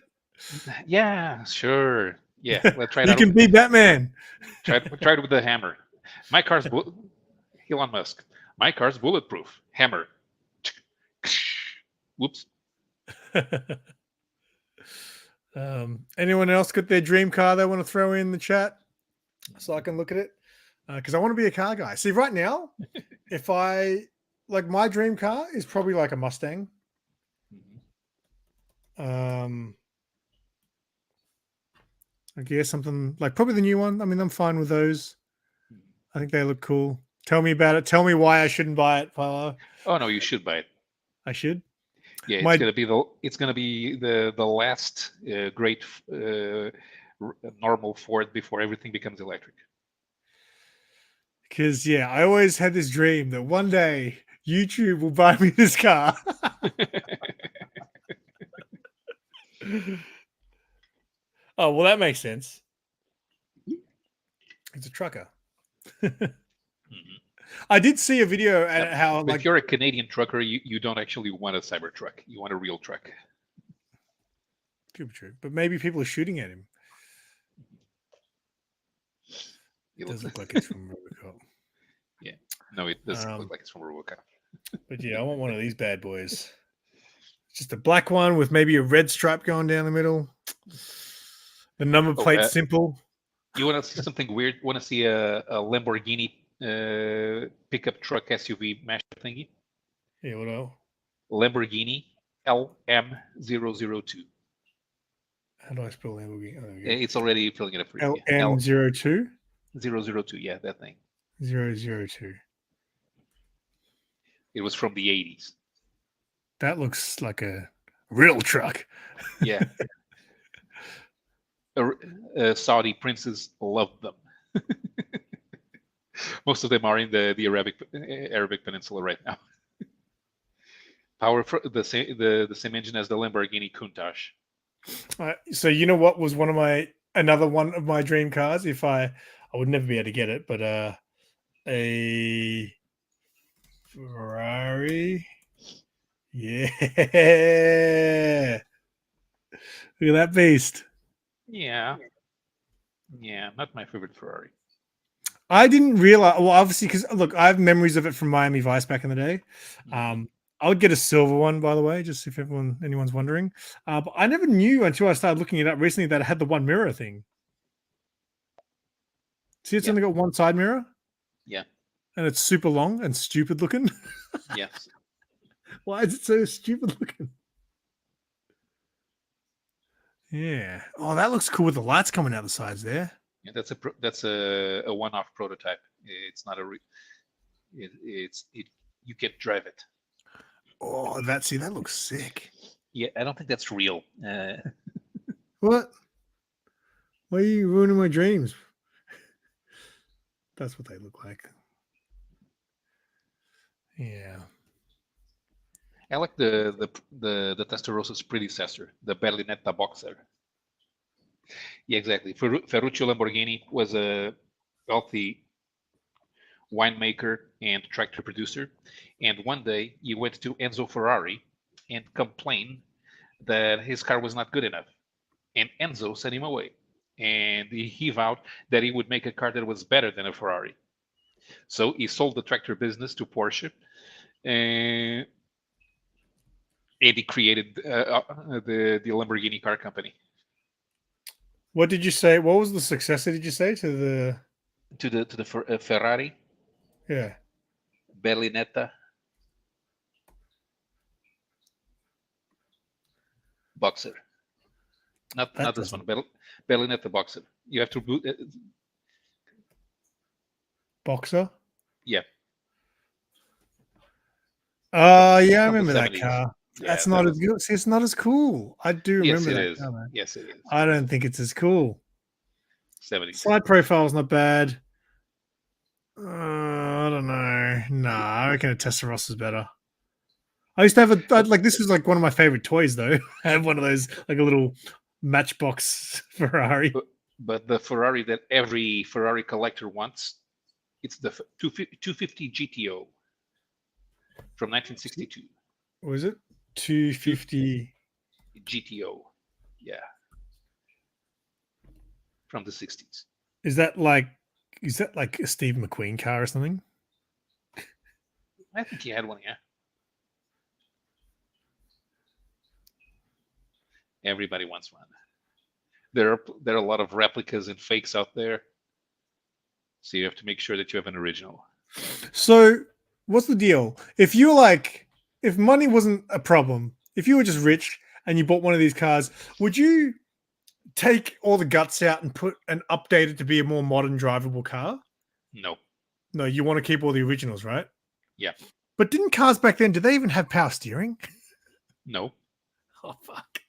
Yeah, sure. Yeah, let's try it. You can be Batman. Try it with the hammer. My car's Elon Musk. My car's bulletproof. Hammer. Whoops. Anyone else got their dream car they want to throw in the chat so I can look at it? Because I want to be a car guy. See, right now, if I like, my dream car is probably like a Mustang. I guess something like probably the new one. I mean, I'm fine with those. I think they look cool. Tell me about it. Tell me why I shouldn't buy it, Paolo. Oh no, you should buy it. I should. Yeah, My- it's gonna be the last great normal Ford before everything becomes electric. Because yeah, I always had this dream that one day YouTube will buy me this car. Oh well, that makes sense. It's a trucker. Mhm. I did see a video at Yeah, how but like if you're a Canadian trucker, you don't actually want a Cybertruck. You want a real truck. could be true, but maybe people are shooting at him. It does look like it's from RoboCop. No, it doesn't Um, look like it's from RoboCop. But yeah, I want one of these bad boys. Just a black one with maybe a red stripe going down the middle. The number plate's simple. You want to see something weird? Want to see a Lamborghini pickup truck SUV mashup thingy? Yeah, what else? Lamborghini LM002. How do I spell Lamborghini? Oh, there we go. It's already filling it up for you. LM02? 002, yeah, that thing. 002. It was from the 80s. That looks like a real truck. Yeah. Saudi princes loved them. Most of them are in the Arabic Peninsula right now. Power for the same engine as the Lamborghini Countach. So you know what was another one of my dream cars? If I would never be able to get it, but a Ferrari. Yeah. Look at that beast. Yeah, not my favorite Ferrari. I didn't realize. Well, obviously, because look, I have memories of it from Miami Vice back in the day. I would get a silver one, by the way, just if anyone's wondering. But I never knew until I started looking it up recently that it had the one mirror thing. See, it's only got one side mirror. Yeah. And it's super long and stupid looking. Yes. Why is it so stupid looking? Yeah. Oh, that looks cool with the lights coming out the sides there. Yeah, that's a one-off prototype. It's not you can't drive it. Oh, that looks sick. Yeah, I don't think that's real. What? Why are you ruining my dreams? That's what they look like. Yeah. I like the Testarossas predecessor, the Berlinetta Boxer. Yeah, exactly. Ferruccio Lamborghini was a wealthy winemaker and tractor producer, and one day he went to Enzo Ferrari and complained that his car was not good enough, and Enzo sent him away, and he vowed that he would make a car that was better than a Ferrari. So he sold the tractor business to Porsche, and he created the Lamborghini car company. What did you say? What was the successor? Did you say to the Ferrari? Yeah. Berlinetta Boxer. Not this one. Berlinetta Boxer. You have to boot. Boxer. Yeah. Oh, yeah, I From the remember that 70s. car. Yeah, That's not as good. See, it's not as cool. I do remember Yes, that it is. car, man. Yes, it is. I don't think it's as cool. 70s. Side profile's not bad. I don't know. Nah, I reckon a Testarossa is better. I used to have this is like one of my favorite toys though. I have one of those, like a little Matchbox Ferrari. But the Ferrari that every Ferrari collector wants, it's the 250 GTO from 1962. What is it? 250 GTO. Yeah. From the 60s. Is that like a Steve McQueen car or something? I think he had one, yeah. Everybody wants one. There are a lot of replicas and fakes out there. So you have to make sure that you have an original. So what's the deal? If money wasn't a problem, if you were just rich and you bought one of these cars, would you take all the guts out and update it to be a more modern drivable car? No. No, you want to keep all the originals, right? Yeah. But didn't cars back then, did they even have power steering? No. Oh, fuck.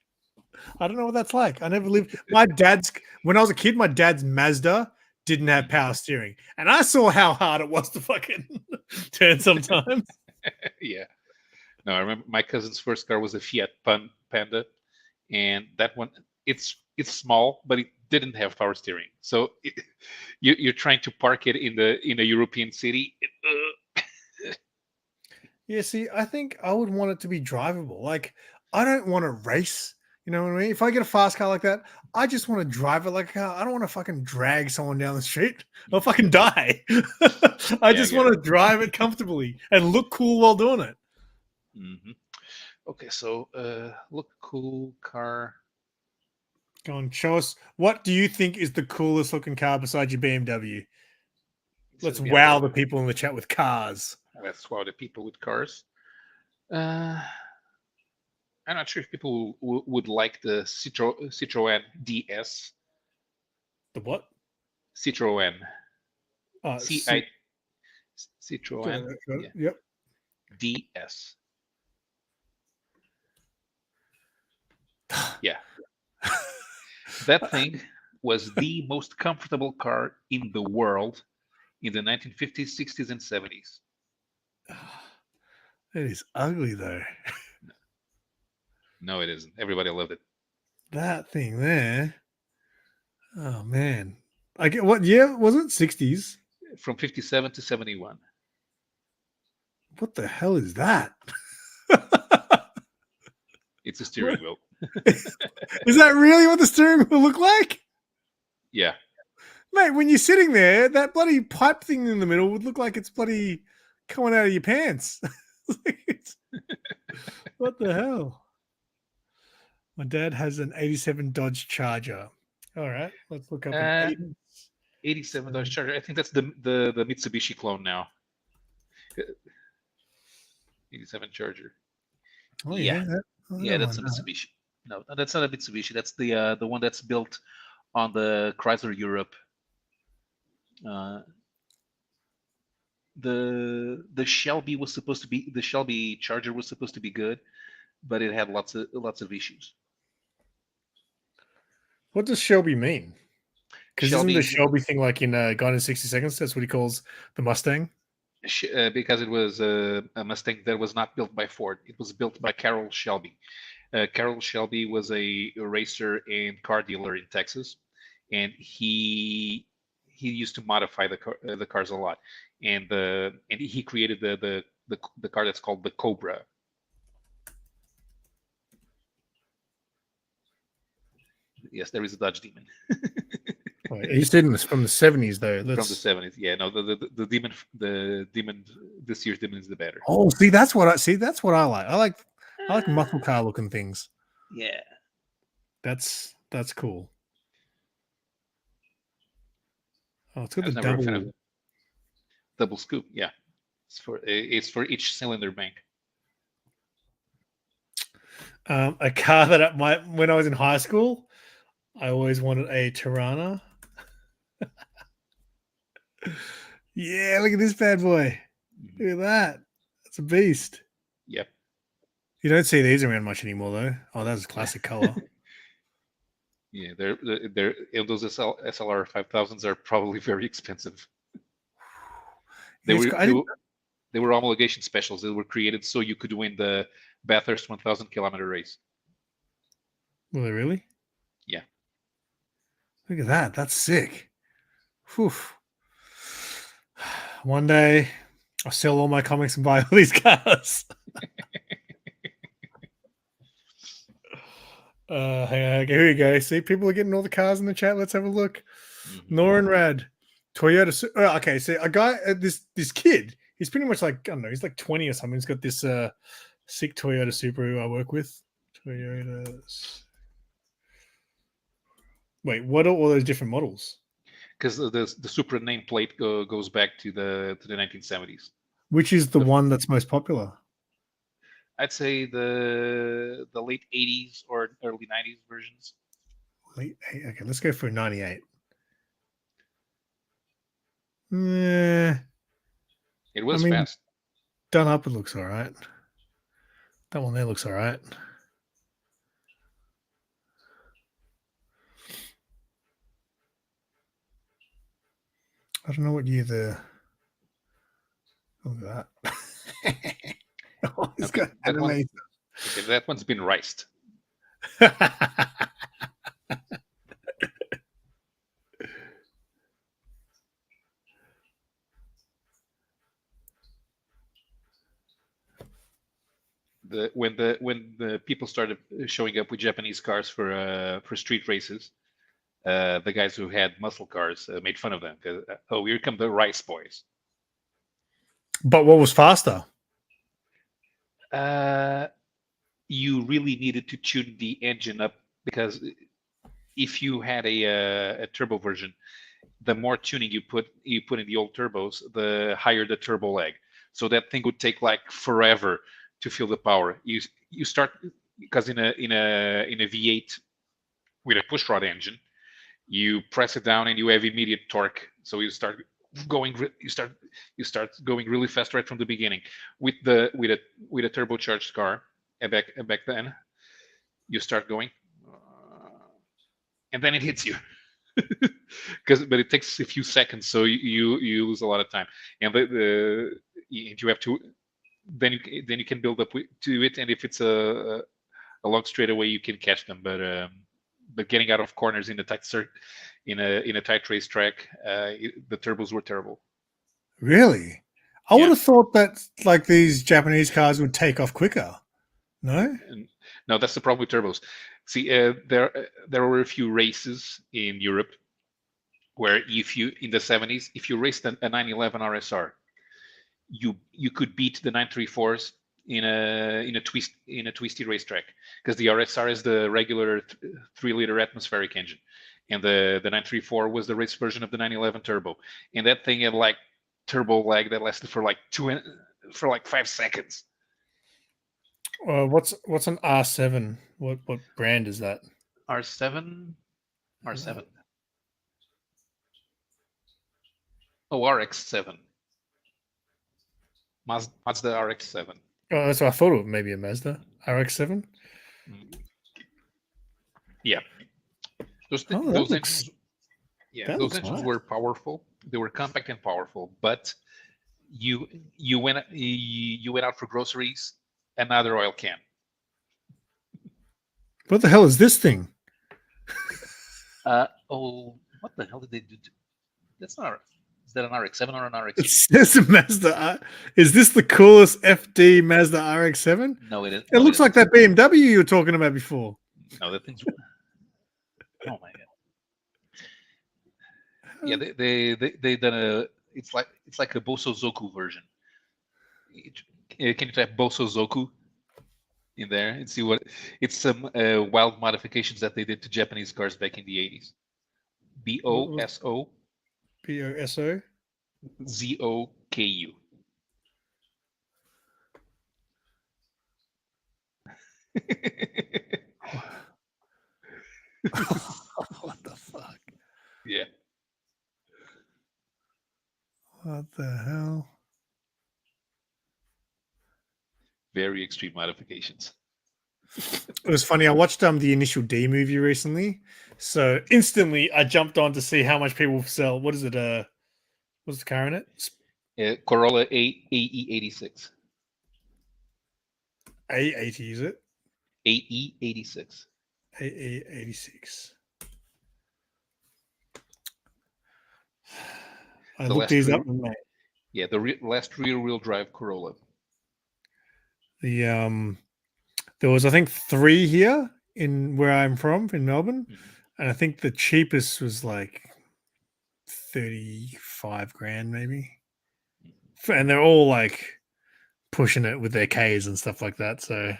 I don't know what that's like. I never lived. When I was a kid, my dad's Mazda didn't have power steering. And I saw how hard it was to fucking turn sometimes. Yeah. No, I remember my cousin's first car was a Fiat Panda, and that one it's small, but it didn't have power steering. So you're trying to park it in a European city. Yeah, see, I think I would want it to be drivable. Like, I don't want to race. You know what I mean? If I get a fast car like that, I just want to drive it like a car. I don't want to fucking drag someone down the street. I'll fucking die. I just get want to drive it comfortably and look cool while doing it. Mm-hmm. Okay, so look cool car. Go on, show us. What do you think is the coolest looking car besides your BMW? Let's wow the people in the chat with cars. Let's wow the people with cars. I'm not sure if people would like the Citroën DS. The what? Citroën. Citroën. Yeah. Yep. DS. Yeah. That thing was the most comfortable car in the world in the 1950s, 60s, and 70s. It is ugly though. No, it isn't. Everybody loved it. That thing there. Oh man. I get what year was it? 60s? From 57 to 71. What the hell is that? It's a steering wheel. Is that really what the steering wheel look like? Yeah. Mate, when you're sitting there, that bloody pipe thing in the middle would look like it's bloody coming out of your pants. What the hell? My dad has an 87 Dodge Charger. All right, let's look up an 87 Dodge Charger. I think that's the Mitsubishi clone now. 87 Charger. Oh, yeah, that's a Mitsubishi. No, that's not a Mitsubishi. That's the one that's built on the Chrysler Europe. The Shelby was supposed to be the Shelby Charger was supposed to be good, but it had lots of issues. What does Shelby mean? Because isn't the Shelby thing like in Gone in 60 Seconds? That's what he calls the Mustang. Because it was a Mustang that was not built by Ford. It was built by Carroll Shelby. Carroll Shelby was a racer and car dealer in Texas, and he used to modify the cars a lot. And he created the car that's called the Cobra. Yes, there is a Dodge Demon. He said it's from the 70s though. From the 70s, yeah. No, the Demon, this year's Demon is the better. Oh, see, that's what I like. I like muscle car looking things. Yeah, that's cool. Oh, it's got the double scoop. Yeah, it's for each cylinder bank. A car that when I was in high school, I always wanted a Tirana. Yeah, look at this bad boy. Look at that. That's a beast. Yep. You don't see these around much anymore, though. Oh, that's a classic color. Yeah, those SLR 5000s are probably very expensive. They were homologation specials. They were created so you could win the Bathurst 1,000 kilometer race. Were they really? Yeah. Look at that. That's sick. Whew. One day, I'll sell all my comics and buy all these cars. Hang on, here we go. See, people are getting all the cars in the chat. Let's have a look. Norin Rad, Toyota. Okay, so a guy, this kid, he's pretty much like, I don't know, he's like 20 or something. He's got this sick Toyota Subaru I work with. Toyotas. Wait, what are all those different models? Because the Supra nameplate goes back to the 1970s. Which is the one that's most popular? I'd say the late 80s or early 90s versions. Okay, let's go for 98. It was mean, fast. done up, it looks all right. That one there looks all right. I don't know what year the. Look at that. Oh, it's Okay, got that one- animation. Okay, that one's been riced. When the people started showing up with Japanese cars for street races, the guys who had muscle cars made fun of them because oh, here come the rice boys. But what was faster? You really needed to tune the engine up because if you had a turbo version, the more tuning you put in the old turbos, the higher the turbo lag. So that thing would take like forever to feel the power. You start because in a V8 with a pushrod engine, you press it down and you have immediate torque. So you start going going really fast right from the beginning. With a turbocharged car, and back then, you start going, and then it hits you. But it takes a few seconds, so you lose a lot of time, and you have to then you can build up to it, and if it's a long straightaway, you can catch them. But getting out of corners in a tight in a tight racetrack, the turbos were terrible. Really? I Yeah. would have thought that like these Japanese cars would take off quicker. No? No, that's the problem with turbos. See, there were a few races in Europe where in the 70s, if you raced a 911 RSR, you could beat the 934s in a twisty racetrack because the RSR is the regular 3-liter atmospheric engine, and the 934 was the race version of the 911 turbo, and that thing had like turbo lag that lasted for like 5 seconds. What's an R7? What brand is that? R7. Oh, RX7. Mazda RX7. Oh, that's what I thought it was. Maybe a Mazda RX-7. Yeah, those looks- engines. Yeah, that those looks engines nice. were powerful. They were compact and powerful, but you went out for groceries, another oil can. What the hell is this thing? Oh, what the hell did they do? That's not. Is that an RX-7 or an It RX-8? says a Mazda. Is this the coolest FD Mazda RX-7? No, it is. It looks like that BMW you were talking about before. No, that thing's. Oh my god. Yeah, they done a. It's like a Boso Zoku version. Can you type Boso Zoku in there and see what? It's some wild modifications that they did to Japanese cars back in the 80s. BOSO BOSO? ZOKU. What the fuck? Yeah. What the hell? Very extreme modifications. It was funny. I watched the Initial D movie recently, so instantly I jumped on to see how much people sell. What is it? What's the car in it? Corolla AE86. A80, is it? AE86. AE86. I The looked last these rear- up, mate. Yeah, the last rear-wheel drive Corolla. There was I think 3 here in where I'm from in Melbourne, and I think the cheapest was like 35 grand maybe, and they're all like pushing it with their Ks and stuff like that. So,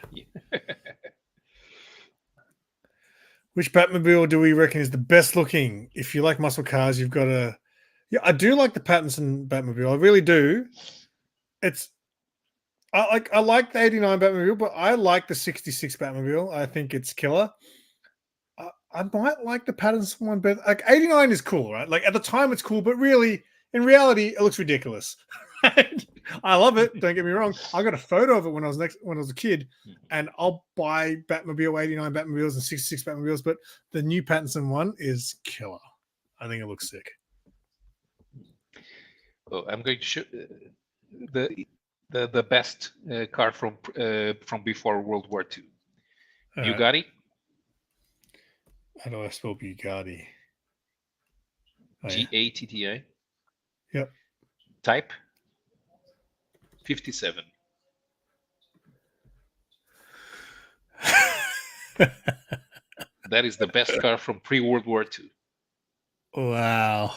which Batmobile do we reckon is the best looking? If you like muscle cars, you've got to. Yeah, I do like the Pattinson Batmobile. I really do. I like the 89 Batmobile, but I like the 66 Batmobile. I think it's killer. I might like the Pattinson one, but like 89 is cool, right? Like at the time it's cool, but really, in reality, it looks ridiculous. Right? I love it. Don't get me wrong. I got a photo of it when I was a kid, and I'll buy Batmobile 89 Batmobiles and 66 Batmobiles, but the new Pattinson one is killer. I think it looks sick. Oh, I'm going to show the best car from before World War II. Bugatti. How do I spell Bugatti? Oh, G-A-T-T-I. Yep. Type 57. That is the best car from pre-World War II. Wow.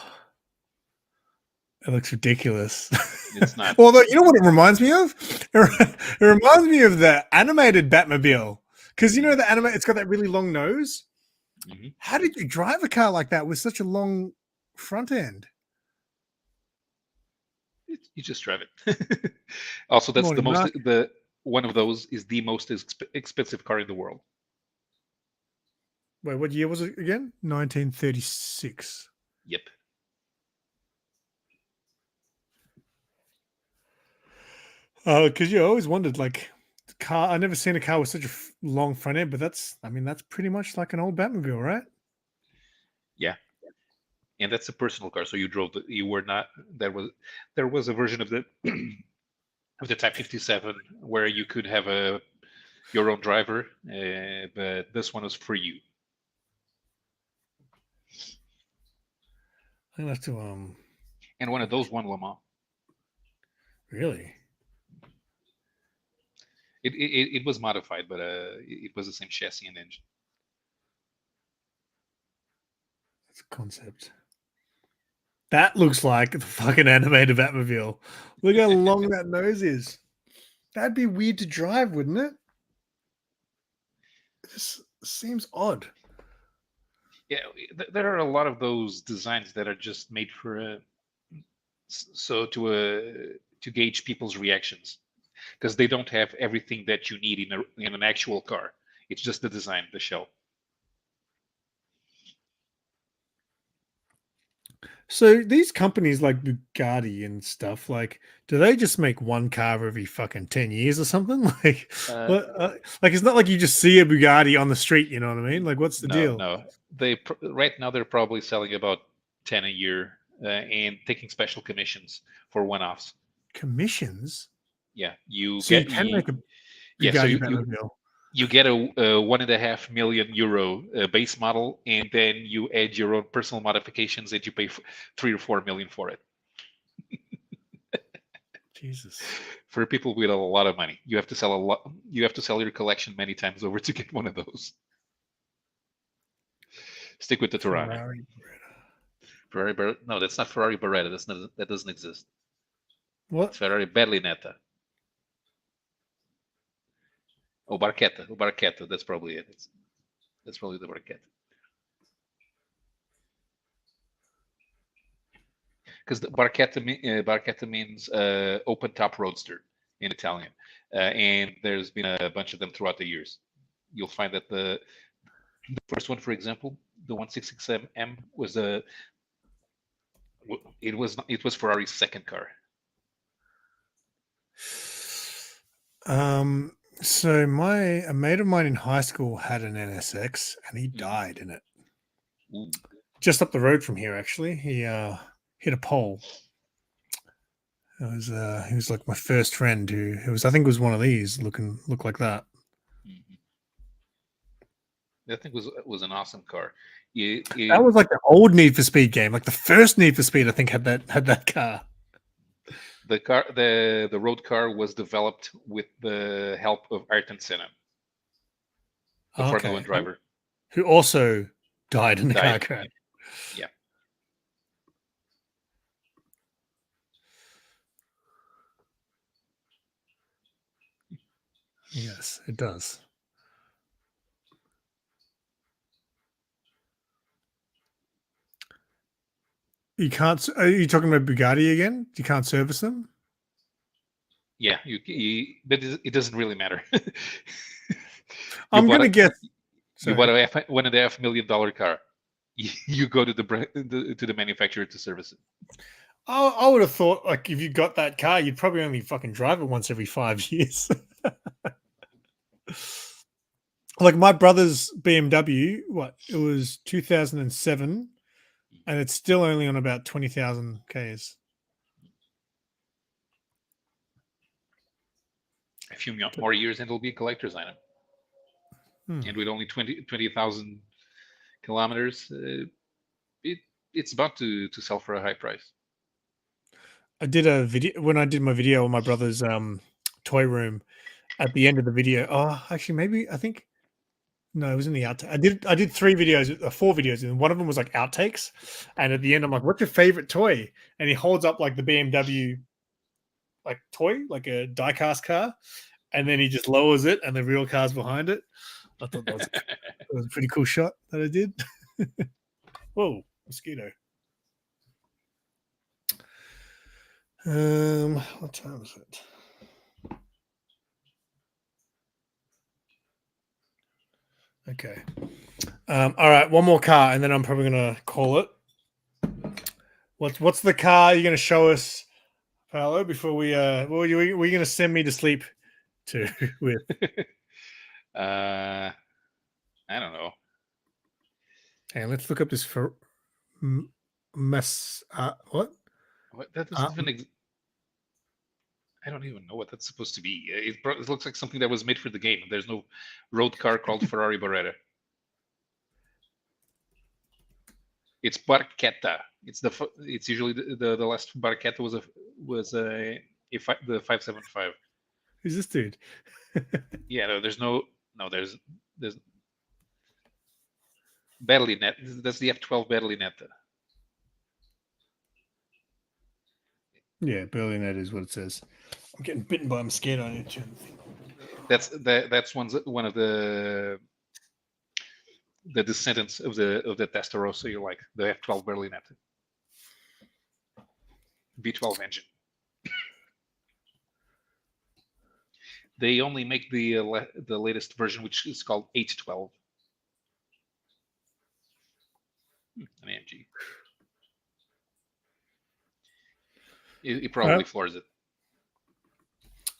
It looks ridiculous. It's not. Although, you know what it reminds me of? It reminds me of the animated Batmobile. Because, you know, it's got that really long nose. Mm-hmm. How did you drive a car like that with such a long front end? You just drive it. Also, that's Morning, one of those is the most expensive car in the world. Wait, what year was it again? 1936. Yep. Because you always wondered, like, car. I never seen a car with such a long front end, but that's pretty much like an old Batmobile, right? Yeah. And that's a personal car. So you drove you were not, there was a version of the of the Type 57 where you could have your own driver, but this one was for you. I have to And one of those won Le Mans. Really? It was modified, but it was the same chassis and engine. That's a concept. That looks like the fucking animated Batmobile. Look how long that nose is. That'd be weird to drive, wouldn't it? This seems odd. Yeah, there are a lot of those designs that are just made for to gauge people's reactions, because they don't have everything that you need in an actual car. It's just the design, the shell. So these companies like Bugatti and stuff, like, do they just make one car every fucking 10 years or something? Like, like it's not like you just see a Bugatti on the street. You know what I mean? Like, what's the deal? No, right now they're probably selling about 10 a year and taking special commissions for one-offs. Commissions? Yeah, you can make a Bugatti Batmobile. You get a €1.5 million base model, and then you add your own personal modifications, and you pay 3 or 4 million for it. Jesus! For people with a lot of money, you have to sell a lot. You have to sell your collection many times over to get one of those. Stick with the Tirana. Ferrari Beretta. No, that's not Ferrari Beretta. That doesn't exist. What? It's Ferrari Berlinetta. Oh, Barchetta. That's probably it. That's probably the Barchetta. Because the Barchetta means open top roadster in Italian, and there's been a bunch of them throughout the years. You'll find that the first one, for example, the 166M was it was Ferrari's second car. So a mate of mine in high school had an NSX, and he died in it. Ooh. Just up the road from here, actually. He hit a pole. He was like my first friend who I think was one of these looked like that. Mm-hmm. That thing was an awesome car. That was like the old Need for Speed game, like the first Need for Speed. I think had that car. The road car was developed with the help of Ayrton Senna, the Formula One driver, who also died in the car crash. Yeah. Yes, it does. You can't. Are you talking about Bugatti again? You can't service them? Yeah, but it doesn't really matter. I'm gonna guess. You bought a $1.5 million car. You go to the manufacturer to service it. I would have thought, like, if you got that car, you'd probably only fucking drive it once every 5 years. Like my brother's BMW, it was 2007, and it's still only on about 20,000 Ks. A few more years and it'll be a collector's item. Hmm. And with only 20,000 kilometers, it's about to sell for a high price. I did a video when I did my video on my brother's toy room. At the end of the video, actually, maybe I think no, it was in the outtake. I did 4 videos, and one of them was like outtakes. And at the end, I'm like, "What's your favorite toy?" And he holds up like the BMW like toy, like a diecast car, and then he just lowers it, and the real car's behind it. I thought that was a pretty cool shot that I did. Whoa, mosquito. What time is it? Okay. All right, one more car, and then I'm probably gonna call it. What's the car you're gonna show us, Paolo? Before we what were you gonna send me to sleep to with? I don't know. Hey, let's look up this for mess. What? What that doesn't even. I don't even know what that's supposed to be. It looks like something that was made for the game. There's no road car called Ferrari Beretta. It's Barchetta. It's usually the last Barchetta was the 575. Who's this dude? Yeah, no, there's Berlinetta. That's the F12 Berlinetta. Yeah, Berlinette is what it says. I'm getting bitten by a mosquito. I need to turn the thing on. That's one of the descendants of the Testarossa. You like the F12 Berlinetta, V12 engine. They only make the latest version, which is called 812. An AMG. It probably floors it.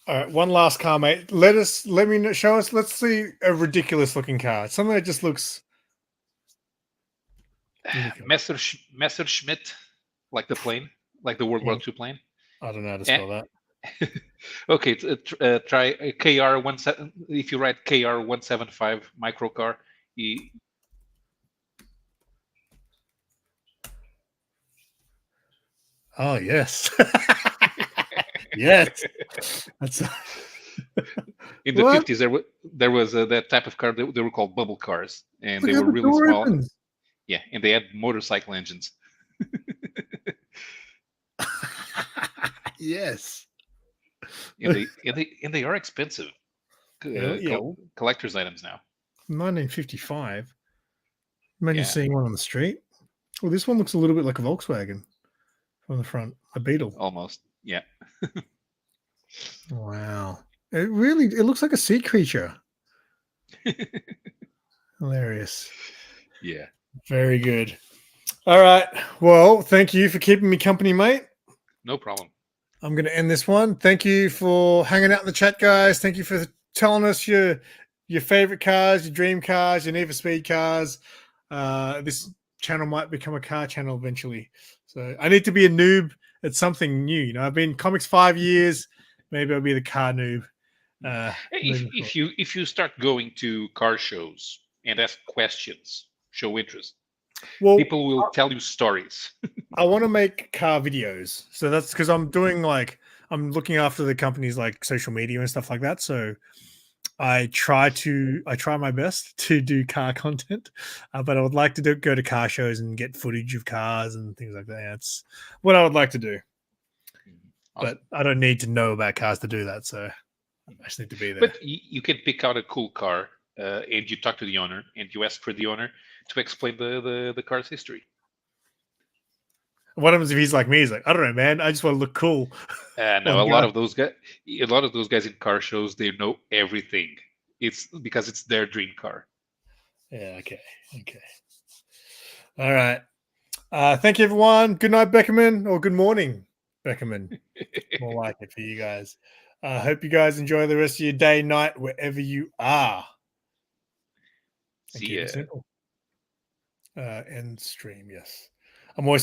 All right, one last car, mate. Let me know, show us. Let's see a ridiculous looking car. Something that just looks Messerschmitt, like the plane, like the World War II plane. I don't know how to spell that. Okay, try KR17. If you write KR175 microcar, Oh yes, yes. That's in the 50s. There was that type of car. They were called bubble cars, and they were really small. Opens. Yeah, and they had motorcycle engines. Yes. And they are expensive. Collector's items now. 1955. Imagine seeing one on the street. Well, this one looks a little bit like a Volkswagen from the front, a Beetle. Almost, yeah. Wow. It looks like a sea creature. Hilarious. Yeah. Very good. All right. Well, thank you for keeping me company, mate. No problem. I'm going to end this one. Thank you for hanging out in the chat, guys. Thank you for telling us your favorite cars, your dream cars, your Need for Speed cars. This channel might become a car channel eventually. So I need to be a noob at something new. You know, I've been comics 5 years. Maybe I'll be the car noob. If you start going to car shows and ask questions, show interest, well, people will tell you stories. I want to make car videos. So that's because I'm looking after the company's like social media and stuff like that. So I try my best to do car content, but I would like to go to car shows and get footage of cars and things like that. That's what I would like to do. Awesome. But I don't need to know about cars to do that. So I just need to be there. But you can pick out a cool car and you talk to the owner and you ask for the owner to explain the car's history. What happens if he's like me? He's like, I don't know, man. I just want to look cool. No, a lot of those guys in car shows, they know everything. It's because it's their dream car. Yeah. Okay. All right. Thank you, everyone. Good night, Beckerman, or good morning, Beckerman. More like it for you guys. Hope you guys enjoy the rest of your day, night, wherever you are. And See keep ya. it simple. End stream, yes. I'm always